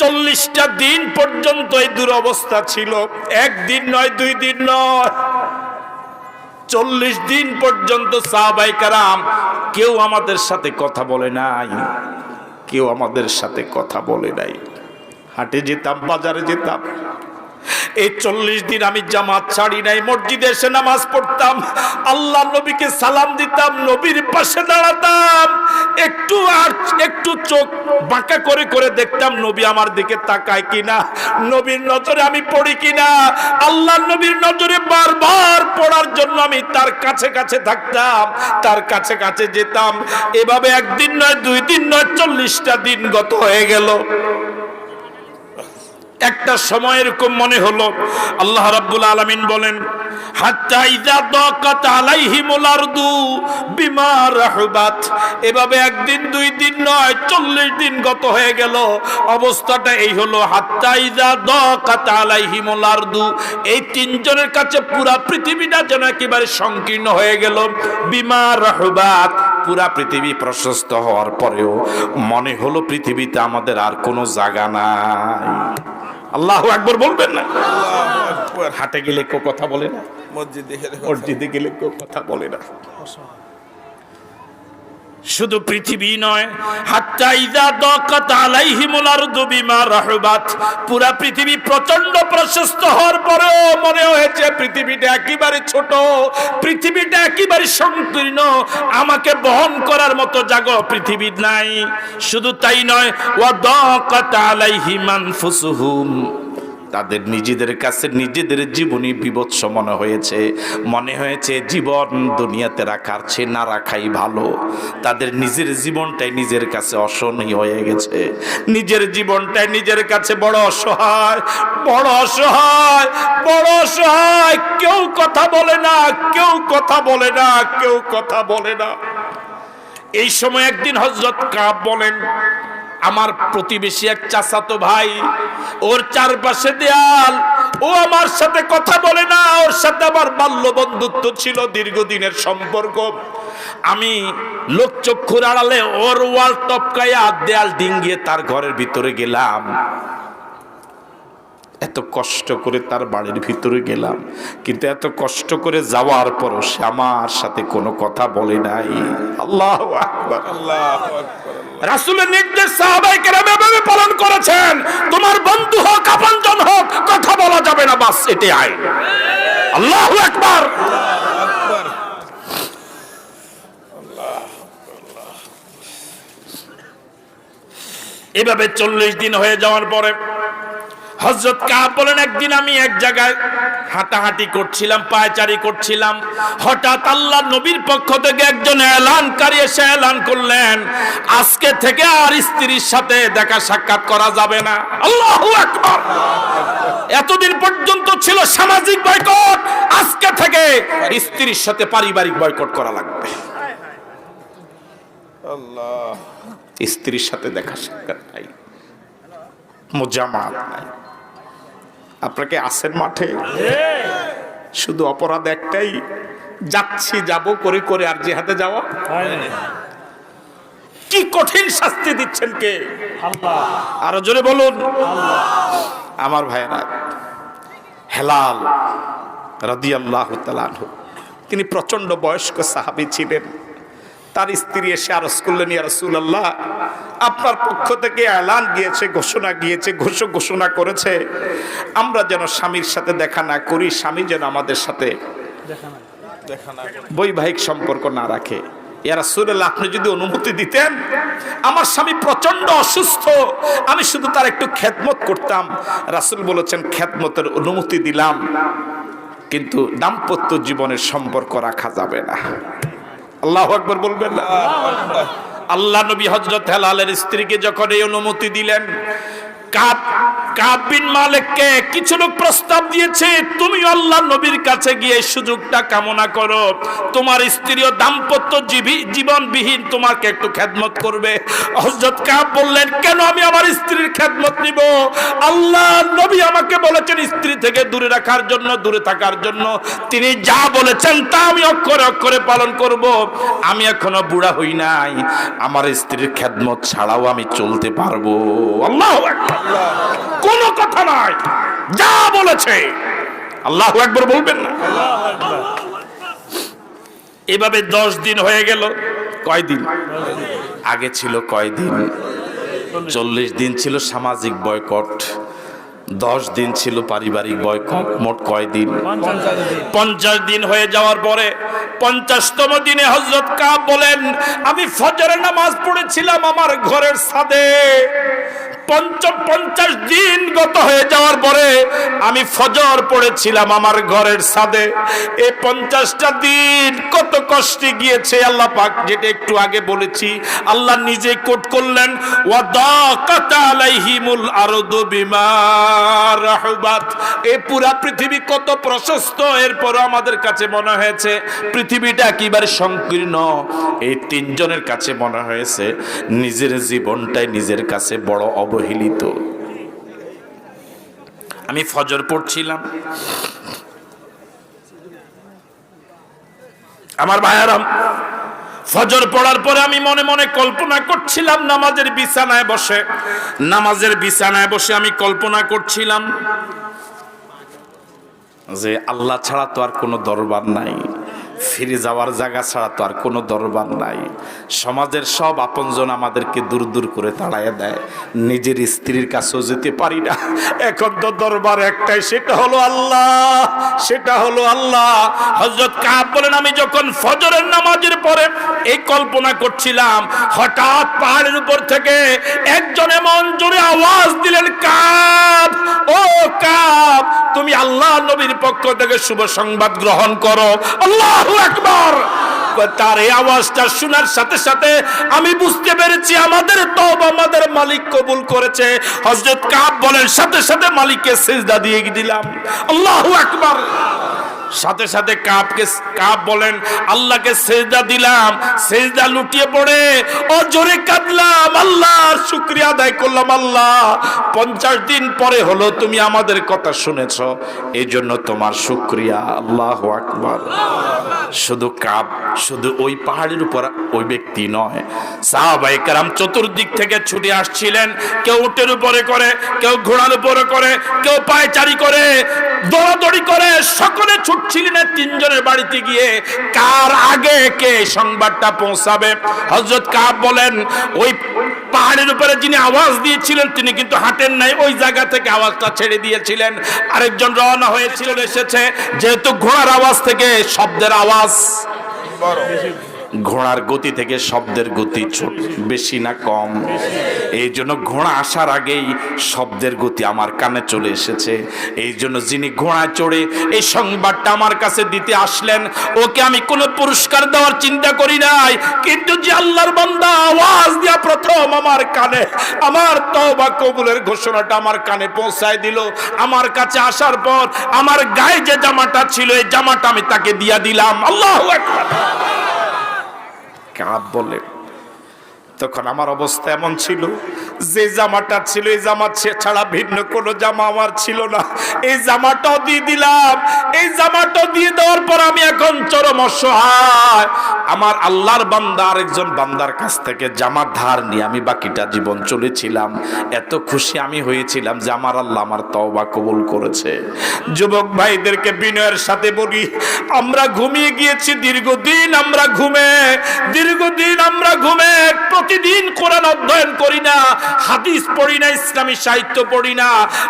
40টা দিন পর্যন্ত এই দুরবস্থা ছিল, একদিন নয়, 2 দিন নয়, 40 দিন পর্যন্ত সাহাবায়ে কেরাম কেউ আমাদের সাথে কথা বলে নাই, কেউ আমাদের সাথে কথা বলে নাই। হাটে যেতাম, বাজারে যেতাম, এই 40 দিন আমি জামাত ছাড়ি নাই, মসজিদে এসে নামাজ পড়তাম, আল্লাহ নবীকে সালাম দিতাম, নবীর পাশে দাঁড়াতাম, একটু চোখ বাঁকা করে করে দেখতাম নবী আমার দিকে তাকায় কিনা, নবীর নজরে আমি পড়ি কিনা, আল্লাহ নবীর নজরে বারবার পড়ার জন্য আমি তার কাছে কাছে থাকতাম, তার কাছে কাছে যেতাম। এভাবে একদিন নয়, 2 দিন নয়, 40টা দিন গত হয়ে গেল। একটা সময় এরকম মনে হলো, আল্লাহ রাব্বুল আলামিন বলেন হাত্তা ইযা দাকাত আলাইহিমুল আরদু বিমা রাহবাত। এভাবে একদিন 2 দিন নয়, 40 দিন গত হয়ে গেল। অবস্থাটা এই হলো, হাত্তা ইযা দাকাত আলাইহিমুল আরদু, এই 3 জনের কাছে পুরা পৃথিবীটা যেন একেবারে সংকীর্ণ হয়ে গেল। বিমা রাহবাত, পুরা পৃথিবী প্রশস্ত হওয়ার পরেও মনে হলো পৃথিবীতে আমাদের আর কোনো জায়গা নাই। আল্লাহু আকবার বলবেন না? হাটে গেলে কেউ কথা বলে না, মসজিদে গেলে কেউ কথা বলে না। শুধু পৃথিবী নয়, হাত্তা ইযা দাকাত আলাইহিমুল আরদু বিমা রাহবাত, পুরা পৃথিবী প্রচন্ড প্রশস্ত হওয়ার পরেও মনে হয়েছে পৃথিবীটা একেবারে ছোট, পৃথিবীটা একেবারে সংকীর্ণ, আমাকে বহন করার মতো জায়গা পৃথিবীর নাই। শুধু তাই নয়, ওয়া দাকাত আলাইহিম আনফুসুহুম, তাদের নিজেদের কাছে নিজেদের জীবনী বিভৎস মনে হয়েছে, মনে হয়েছে জীবন দুনিয়াতে রাখার চেয়ে না রাখাই ভালো। তাদের নিজের জীবনটাই নিজের কাছে অসহনীয় হয়ে গেছে, নিজের জীবনটাই নিজের কাছে বড় অসহায়, বড় অসহায়, বড় অসহায়। কেউ কথা বলে না, কেউ কথা বলে না, কেউ কথা বলে না। এই সময় একদিন হযরত কাব বলেন, আমার প্রতিবেশী এক চাচাতো ভাই, ওর চারপাশে দেয়াল, ও আমার সাথে কথা বলে না, ওর সাথে আমার বাল্য বন্ধুত্ব ছিল, দীর্ঘদিনের সম্পর্ক। আমি লোকচক্ষুর আড়ালে ওর ওয়াল টপকাইয়া দেয়াল ডিঙ্গিয়ে তার ঘরের ভিতরে গেলাম, এত কষ্ট করে তার বাড়ির ভিতরে গেলাম, কিন্তু এত কষ্ট করে যাওয়ার পরও সে আমার সাথে কোনো কথা বলে নাই। আল্লাহু আকবার, আল্লাহু আকবার। রাসূলের নির্দেশ সাহাবায়ে কেরাম এভাবে পালন করেছেন, তোমার বন্ধু হোক, আপনজন হোক, কথা বলা যাবে না, বাস এটাই আইন। আল্লাহু আকবার, আল্লাহু আকবার। এভাবে 40 দিন হয়ে যাওয়ার পরে হযরত কাব বলেন, একদিন আমি এক জায়গায় হাঁটাহাঁটি করছিলাম, পায়চারি করছিলাম, হঠাৎ আল্লাহ নবীর পক্ষ থেকে একজন এলানকারী এসে এলান করলেন, আজকে থেকে আর স্ত্রীর সাথে দেখা সাক্ষাৎ করা যাবে না। আল্লাহু আকবার। এতদিন পর্যন্ত ছিল সামাজিক বয়কট, আজকে থেকে স্ত্রীর সাথে পারিবারিক বয়কট করা লাগবে। আল্লাহ, স্ত্রীর সাথে দেখা সাক্ষাৎ নাই, মুজামাত নাই। আপনাকে আসেন মাঠে, শুধু অপরাধ একটাই, যাচ্ছি যাব করে করে আর জিহাদে যাওয়া। কি কঠিন শাস্তি দিচ্ছেন কে? আল্লাহ। আরো জোরে বলুন। আমার ভাইরা, হেলাল রাদিয়াল্লাহু তাআলা আনহু, তিনি প্রচন্ড বয়স্ক সাহাবী ছিলেন। তার স্ত্রী এসে আরজ করলেন, ইয়া রাসূলুল্লাহ, আপনার পক্ষ থেকে এলান গিয়েছে, ঘোষণা করেছে আমরা যেন স্বামীর সাথে দেখা না করি, স্বামী যেন আমাদের সাথে বৈবাহিক সম্পর্ক না রাখে। ইয়া রাসূলুল্লাহ, আপনি যদি অনুমতি দিতেন, আমার স্বামী প্রচন্ড অসুস্থ, আমি শুধু তার একটু খেদমত করতাম। রাসূল বলেছেন, খেদমতের অনুমতি দিলাম, কিন্তু দাম্পত্য জীবনের সম্পর্ক রাখা যাবে না। আল্লাহু আকবার বলবেন না? আল্লাহ নবী হযরত হেলালের স্ত্রীকে যখন এই অনুমতি দিলেন, কাব কাব বিন মালিককে কিছু লোক প্রস্তাব দিয়েছে, তুমি আল্লাহ নবীর কাছে গিয়ে সুযোগটা কামনা করো, তোমার স্ত্রীও দাম্পত্য জীবনবিহীন তোমাকে একটু খেদমত করবে। হযরত কাব বললেন, কেন আমি আমার স্ত্রীর খেদমত নিব? আল্লাহ নবী আমাকে বলেছেন স্ত্রী থেকে দূরে রাখার জন্য, দূরে থাকার জন্য। তিনি যা বলেছেন তা আমি অক্ষরে অক্ষরে পালন করব। আমি এখনো বুড়া হই নাই, আমার স্ত্রীর খেদমত ছাড়াও আমি চলতে পারবো। আল্লাহু আকবার। কোনো কথা নাই, যা বলেছে আল্লাহু আকবার বলবেন না? এভাবে 10 দিন হয়ে গেল। কয়দিন আগে ছিল? কয়দিন? 40 দিন ছিল সামাজিক বয়কট, 10 দিন ছিল পারিবারিক বয়কট। মোট কয়দিন? 50 দিন হয়ে যাওয়ার পরে 50তম দিনে হযরত কাব বলেন, আমি ফজরের নামাজ পড়েছিলাম আমার ঘরের ছাদে। 50 দিন গত হয়ে যাওয়ার পরে আমি ফজর পড়েছিলাম আমার ঘরের ছাদে। এই 50টা দিন কত কষ্টে গিয়েছে আল্লাহ পাক, যেটা একটু আগে বলেছি। আল্লাহ নিজে কোট করলেন, ওয়াদাকাত আলাইহিমুল আরদু বিমা রাহবাত। এই পুরা পৃথিবী কত প্রশস্ত, এরপর আমাদের কাছে মনে হয়েছে পৃথিবীটা একেবারে সংকীর্ণ। এই তিনজনের কাছে মনে হয়েছে নিজের জীবনটাই নিজের কাছে বড় অবহেলিত। আমি ফজর পড়ছিলাম, আমার ভাইয়ারাম, ফজর পড়ার পরে আমি মনে মনে কল্পনা করছিলাম, নামাজের বিছানায় বসে আমি কল্পনা করছিলাম যে আল্লাহ ছাড়া তো আর কোনো দরবার নাই, ফিরে যাওয়ার জায়গা ছাড়া তো আর কোনো দরবার নাই। সমাজের সব আপনজন আমাদেরকে দূর দূর করে তাড়াইয়া দেয়, নিজের স্ত্রীর কাছেও যেতে পারি না। এখন তো দরবার একটাই, সেটা হলো আল্লাহ। হযরত কাব বলেন, আমি যখন ফজরের নামাজের পরে এই কল্পনা করছিলাম, হঠাৎ পাহাড়ের উপর থেকে একজন এমন জোরে আওয়াজ দিলেন, কাব, ও কাব, তুমি আল্লাহ নবীর পক্ষ থেকে শুভ সংবাদ গ্রহণ করো। আল্লাহু আকবার। তার এই আওয়াজটা শোনার সাথে সাথে আমি বুঝতে পেরেছি আমাদের তওবা আমাদের মালিক কবুল করেছে। হযরত কাব বলেন, সাথে সাথে মালিককে সিজদা দিয়ে দিলাম। আল্লাহু আকবার। সাথে সাথে কাব বলেন, আল্লাহকে সিজদা দিলাম, সিজদা লুটিয়ে পড়ে ও জোরে কাঁদলাম, আল্লাহর শুকরিয়া আদায় করলাম। আল্লাহ, 50 দিন পরে হলো তুমি আমাদের কথা শুনেছো, এই জন্য তোমার শুকরিয়া। আল্লাহু আকবার। শুধু কাব, শুধু ওই পাহাড়ের উপর ওই ব্যক্তি নয়, সাহাবায়ে কেরাম চতুর্দিক থেকে ছুটে আসছিলেন। কেউ উটের উপরে করে, কেউ ঘোড়ার উপরে করে, কেউ পায়চারি করে, দৌড়াদৌড়ি করে, সকলে ছুটছিলেন তিনজনের বাড়িতে গিয়ে কার আগে কে সংবাদটা পৌঁছাবে। হযরত কাব বলেন, ওই পাহাড়ের উপরে যিনি আওয়াজ দিয়েছিলেন তিনি কিন্তু হাঁটেন নাই, ওই জায়গা থেকে আওয়াজটা ছেড়ে দিয়েছিলেন। আরেকজন রওনা হয়েছিল, এসেছে। যেহেতু ঘোড়ার আওয়াজ থেকে শব্দের আওয়াজ বড়, ঘোড়ার গতি থেকে শব্দের গতি ছোট, বেশি না কম? এই জন্য ঘোড়া আসার আগেই শব্দের গতি আমার কানে চলে এসেছে। এই জন্য যিনি ঘোড়ায় চড়ে এই সংবাদটা আমার কাছে দিতে আসলেন, ওকে আমি কোনো পুরস্কার দেওয়ার চিন্তা করি নাই, কিন্তু যে আল্লাহর বান্দা আওয়াজ দিয়া প্রথম আমার কানে আমার তওবা কবুলের ঘোষণাটা আমার কানে পৌঁছায় দিল, আমার কাছে আসার পর আমার গায়ে যে জামাটা ছিল এই জামাটা আমি তাকে দিয়া দিলাম। আল্লাহু আকবার। কাব বলে, তখন আমার অবস্থা এমন ছিল, যে জামাটা ছিল এই জামা ছাড়া ভিন্ন কোনো জামা আমার ছিল না। এই জামাটাও দিয়ে দিলাম। এই জামাটাও দিয়ে দেওয়ার পর আমি এখন চরম অসহায়। আমার আল্লাহর বান্দা আরেকজন বান্দার কাছ থেকে জামা ধার নিয়ে আমি বাকিটা জীবন চলেছিলাম। এত খুশি আমি হয়েছিলাম যে আমার আল্লাহ আমার তওবা কবুল করেছে। যুবক ভাইদেরকে বিনয়ের সাথে বলি, আমরা ঘুমিয়ে গিয়েছি দীর্ঘদিন, আমরা ঘুমে প্রতিদিন কোরআন অধ্যয়ন করি না, হাদিস পড়ি না, ইসলামী সাহিত্য পড়ি না,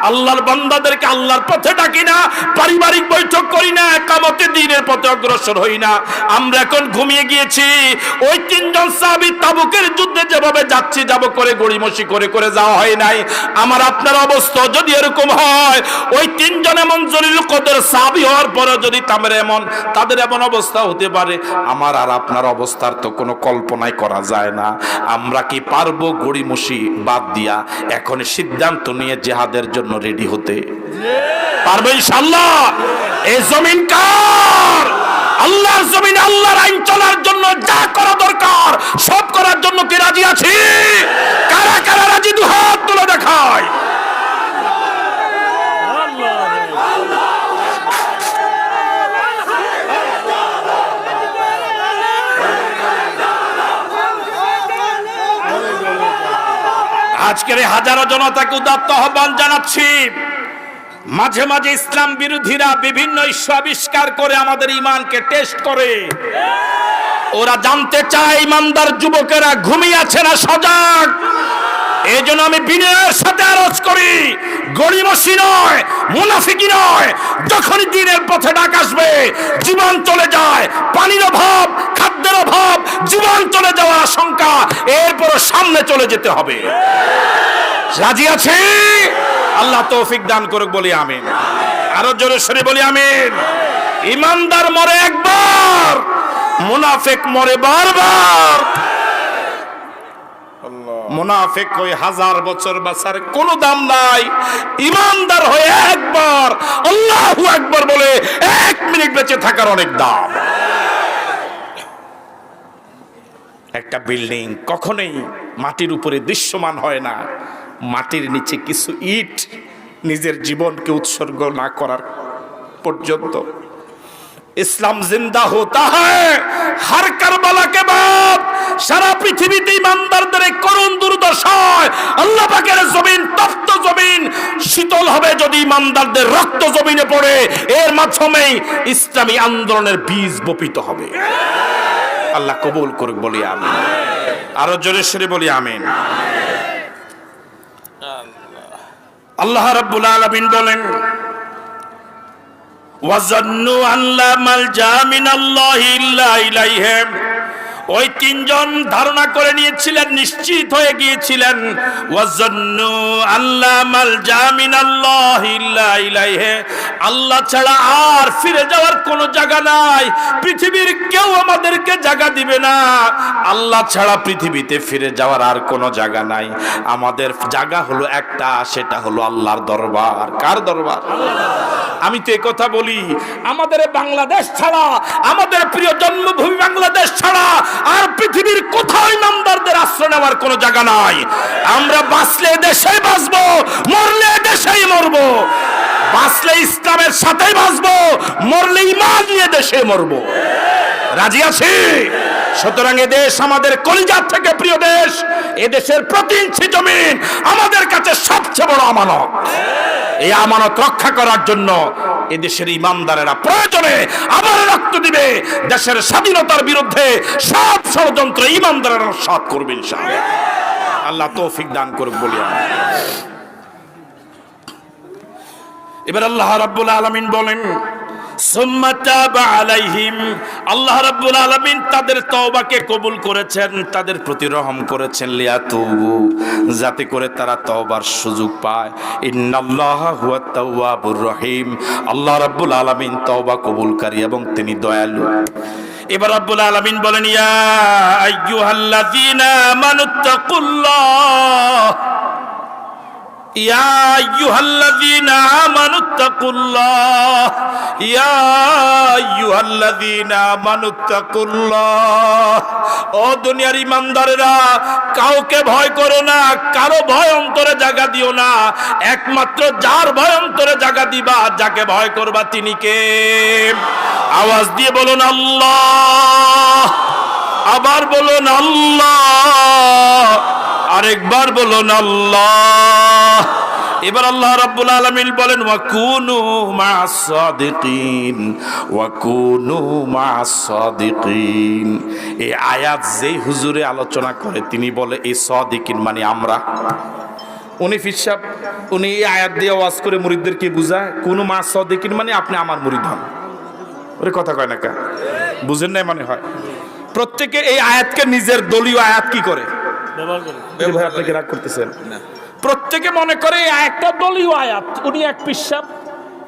আল্লাহর বান্দাদেরকে আল্লাহর পথে ডাকি না, পারিবারিক বৈঠক করি না, একামতে দ্বীনের পথে অগ্রসর হই না। আমরা এখন ঘুমিয়ে গিয়েছি। ওই তিনজন সাহাবী তাবুকের যুদ্ধে যেভাবে যাব করে গড়িমসি করে যাওয়া হয় নাই। আমার আপনার অবস্থা যদি এরকম হয়, ওই তিনজন এমন জলিল কদর সাহাবী হওয়ার পরে যদি তাদের এমন অবস্থা হতে পারে, আমার আর আপনার অবস্থার তো কোনো কল্পনাই করা যায় না। আমরা কি পারবো গড়িমসি গড়িমসি বাদ দিয়া এখন সিদ্ধান্ত নিয়ে জিহাদের জন্য রেডি হতে পারবে ইনশাআল্লাহ? এই জমিন কার? আল্লাহর জমিনে আল্লাহর আইন চলার জন্য যা করা দরকার সব করার জন্য কি রাজি আছি? কারা কারা রাজি দুহাত তুলে দেখায়। আজকের এই হাজারো জনতাকে উদাত্ত আহ্বান জানাচ্ছি, মাঝে মাঝে ইসলাম বিরোধীরা বিভিন্ন ইস্যু আবিষ্কার করে আমাদের ঈমানকে টেস্ট করে। ওরা জানতে চায় ইমানদার যুবকেরা ঘুমিয়ে আছে না সজাগ। এই জন্য আমি বিনয়ের সাথে আরজ করি, গড়িমসি নয়, মুনাফিকি নয়। যখনই দ্বীনের পথে ডাক আসবে, জীবন চলে যায়, পানির অভাব, খাদ্যের অভাব, জীবন চলে যাওয়ার আশঙ্কা, এরপর সামনে চলে যেতে হবে। রাজি আছে? আল্লাহ তৌফিক দান করুক, বলি আমিন। আরো জোরে সরে বলি আমিন। ইমানদার মরে একবার, মুনাফিক মরে বারবার। মুনাফিক হয়ে 1000 বছর বাঁচার কোনো দাম নাই, ইমানদার হয়ে একবার আল্লাহু আকবার বলে 1 মিনিট বেঁচে থাকার অনেক দাম। একটা বিল্ডিং কখনোই মাটির উপরে দৃশ্যমান হয় না, মাটির নিচে কিছু ইট নিজের জীবনকে উৎসর্গ না করার পর্যন্ত। ইসলাম জিন্দা হোতা হ্যায় হর কারবালা কে বাদ। সারা পৃথিবীতে ইমানদারদের করুণ দুর্দশায় আল্লাহ পাকের জমিন, তপ্ত জমিন শীতল হবে যদি ইমানদারদের রক্ত জমিনে পড়ে। এর মাধ্যমেই ইসলামী আন্দোলনের বীজ বপিত হবে। আল্লাহ কবুল করুক, বলি আমিন। আরো জোরে সরে বলি আমিন। আল্লাহ রাব্বুল আলামিন বলেন, ওয়াজান্নু আল্লা মালজা মিনাল্লাহি ইল্লা ইলাইহি। ওই তিনজন ধারণা করে নিয়েছিলেন, নিশ্চিত হয়ে গিয়েছিলেন, ওয়াজান্নু আল্লা মালজা মিনাল্লাহি ইল্লা ইলাইহি, আল্লাহ ছাড়া আর ফিরে যাওয়ার কোনো জায়গা নাই। পৃথিবীর কেউ আমাদেরকে জায়গা দিবে না। আল্লাহ ছাড়া পৃথিবীতে ফিরে যাওয়ার আর কোনো জায়গা নাই। আমাদের জায়গা হলো একটা, সেটা হলো আল্লাহর দরবার। কার দরবার? আমি তো এই কথা বলি, আমাদের বাংলাদেশ ছাড়া, আমাদের প্রিয় জন্মভূমি বাংলাদেশ ছাড়া আর পৃথিবীর কোথাও ইমানদারদের আশ্রয় নেওয়ার কোনো জায়গা নাই। আমরা বাঁচলে দেশে বাঁচবো, মরলে দেশেই মরবো। বাঁচলে ইসলামের সাথেই বাঁচবো, মরলে ঈমান নিয়ে দেশে মরবো। রাজি আছি? সুতরাং এ দেশ আমাদের কলিজার থেকে প্রিয় দেশ। এ দেশের প্রতি ইঞ্চি জমিন আমাদের কাছে সবচেয়ে বড় আমানত। এই আমানত রক্ষা করার জন্য এদেশের ইমানদারেরা প্রয়োজনে আবার রক্ত দিবে। দেশের স্বাধীনতার বিরুদ্ধে সব ষড়যন্ত্র ইমানদারেরা সাথ করবে ইনশাআল্লাহ। আল্লাহ তৌফিক দান করুক, বলি আমিন। এবার আল্লাহ রাব্বুল আলামিন বলেন, সুম্মা তাবা আলাইহিম। আল্লাহ রাব্বুল আলামিন তাদের তওবাকে কবুল করেছেন, তাদের প্রতি রহম করেছেন, লিয়াতুবু, যাতে করে তারা তওবার সুযোগ পায়। ইন্নাল্লাহা হুয়াত তাওয়াবুর রহিম। আল্লাহ রাব্বুল আলামিন তওবা কবুলকারী এবং তিনি দয়ালু। এবার রাব্বুল আলামিন বলেন, ইয়া আইয়ুহাল্লাযীনা আমানুত্তাকুল্লাহ, ইয়া আইয়ুহাল্লাযীনা আমানুত্তাকুল্লাহ, ইয়া আইয়ুহাল্লাযীনা আমানুত্তাকুল্লাহ। ও দুনিয়ার ইমানদারেরা, কাউকে ভয় করো না, কারো ভয় অন্তরে জায়গা দিও না। একমাত্র যার ভয় অন্তরে জায়গা দিবা, যাকে ভয় করবা তিনি কে? আওয়াজ দিয়ে বলুন আল্লাহ। আবার বলুন আল্লাহ। আরেকবার বলুন আল্লাহ। এবার আল্লাহ রাব্বুল আলামিন বলেন, ওয়াকুনু মা'আস সাদিকিন, ওয়াকুনু মা'আস সাদিকিন। এই আয়াত যেই হুজুরে আলোচনা করে তিনি বলে এই সাদিকিন মানে আমরা। উনি ফিরসাব, উনি এই আয়াত দিয়ে ওয়াজ করে মুরিদদেরকে বুঝায়, কুনু মা'আস সাদিকিন মানে আপনি আমার মুরিদ হন। ওরে কথা কয় না কা, বুঝেন নাই মনে হয়। প্রত্যেকে এই আয়াতকে নিজের দলীয় আয়াত কি করে ব্যবহার করে। ভাই আপনাকে রাগ করতেছেন? প্রত্যেকে মনে করে একটা দলীয় আয়াত। উনি এক পিসাব,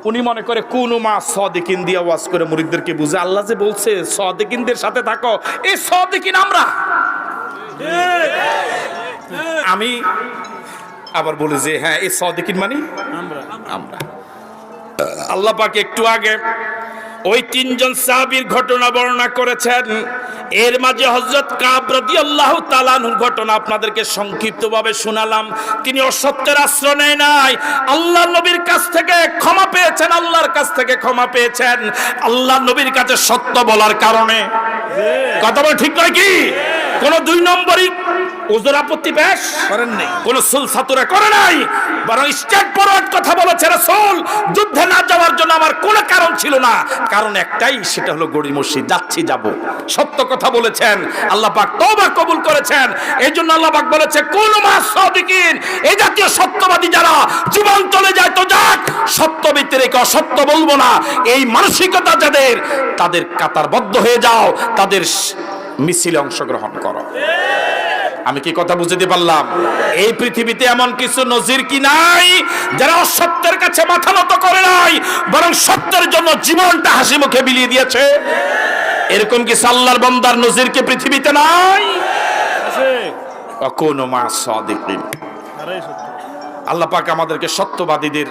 উনি মনে করে কুনু মা সাদিকিন দিয়ে ওয়াজ করে মুরিদদেরকে বুঝে। আল্লাহ যে বলছে সাদিকিনদের সাথে থাকো, এই সাদিকিন আমরা। আমি আবার বলি যে হ্যাঁ এই সাদিকিন মানে আমরা আমরা। আল্লাহ পাক একটু আগে ওই তিনজন সাহাবীর ঘটনা বর্ণনা করেছেন। এর মাঝে হযরত কাব রাদিয়াল্লাহু তাআলা আনহুর ঘটনা আপনাদেরকে সংক্ষিপ্তভাবে শোনালাম। তিনি অসত্যের আশ্রয় নেয় নাই, আল্লাহর নবীর কাছ থেকে ক্ষমা পেয়েছেন, আল্লাহর কাছ থেকে ক্ষমা পেয়েছেন আল্লাহর নবীর কাছে সত্য বলার কারণে। কথা বল ঠিক নয় কি? কোন দুই নম্বরই ওজোর আপত্তি পেশ করেন নাই। কোন সুলসাতুরা করে নাই, বরং স্টেট ফরওয়ার্ড কথা বলেছে রাসূল যুদ্ধে না যাওয়ার জন্য আমার কোনো কারণ ছিল না, কারণ একটাই, সেটা হলো গড়ি মসজিদ, যাচ্ছি যাব। সত্য কথা বলেছেন, আল্লাহ পাক তওবা কবুল করেছেন। এই জন্য আল্লাহ পাক বলেছে কুনু মাস সাদিকিন, এই জাতীয় সত্যবাদী যারা জীবন চলে যায় তো যাক, সত্য ব্যতিরেকে অসত্য বলবো না, এই মানসিকতা যাদের, তাদের কাতারবদ্ধ হয়ে যাও, তাদের মিছিলে অংশগ্রহণ করো। আমি কি কথা বুঝতে পারলাম? এই পৃথিবীতে এমন কিছু নজির কি নাই যারা অসত্যের কাছে মাথা নত করে নাই, বরং সত্যের জন্য জীবনটা হাসি মুখে বিলিয়ে দিয়েছে? এরকম কি আল্লাহর বান্দার নজির কি পৃথিবীতে নাই? আছে অকুনু মা সাদিকিন। তারাই সত্য। আল্লাহ পাক আমাদেরকে সত্যবাদীদের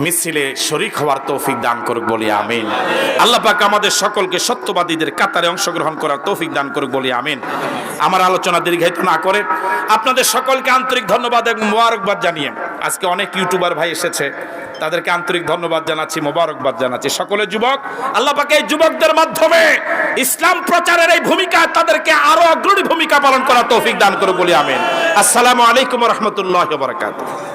মিছিলে শরীক হওয়ার তৌফিক দান করুক বলি আমিন। আল্লাহ পাক আমাদের সকলকে সত্যবাদীদের কাতারে অংশগ্রহণ করার তৌফিক দান করুক বলি আমিন। আমার আলোচনা দীর্ঘায়িত না করে আপনাদের সকলকে আন্তরিক ধন্যবাদ এবং মোবারকবাদ জানিয়ে, আজকে অনেক ইউটিউবার ভাই এসেছে, তাদেরকে আন্তরিক ধন্যবাদ জানাচ্ছি, মোবারকবাদ জানাচ্ছি। সকলে যুবক, আল্লাহ পাক এই যুবকদের মাধ্যমে ইসলাম প্রচারের এই ভূমিকা, তাদেরকে আরো অগ্রণী ভূমিকা পালন করার তৌফিক দান করুক বলি আমিন। আসসালামু আলাইকুম ওয়া রাহমাতুল্লাহি ওয়া বারাকাতুহু।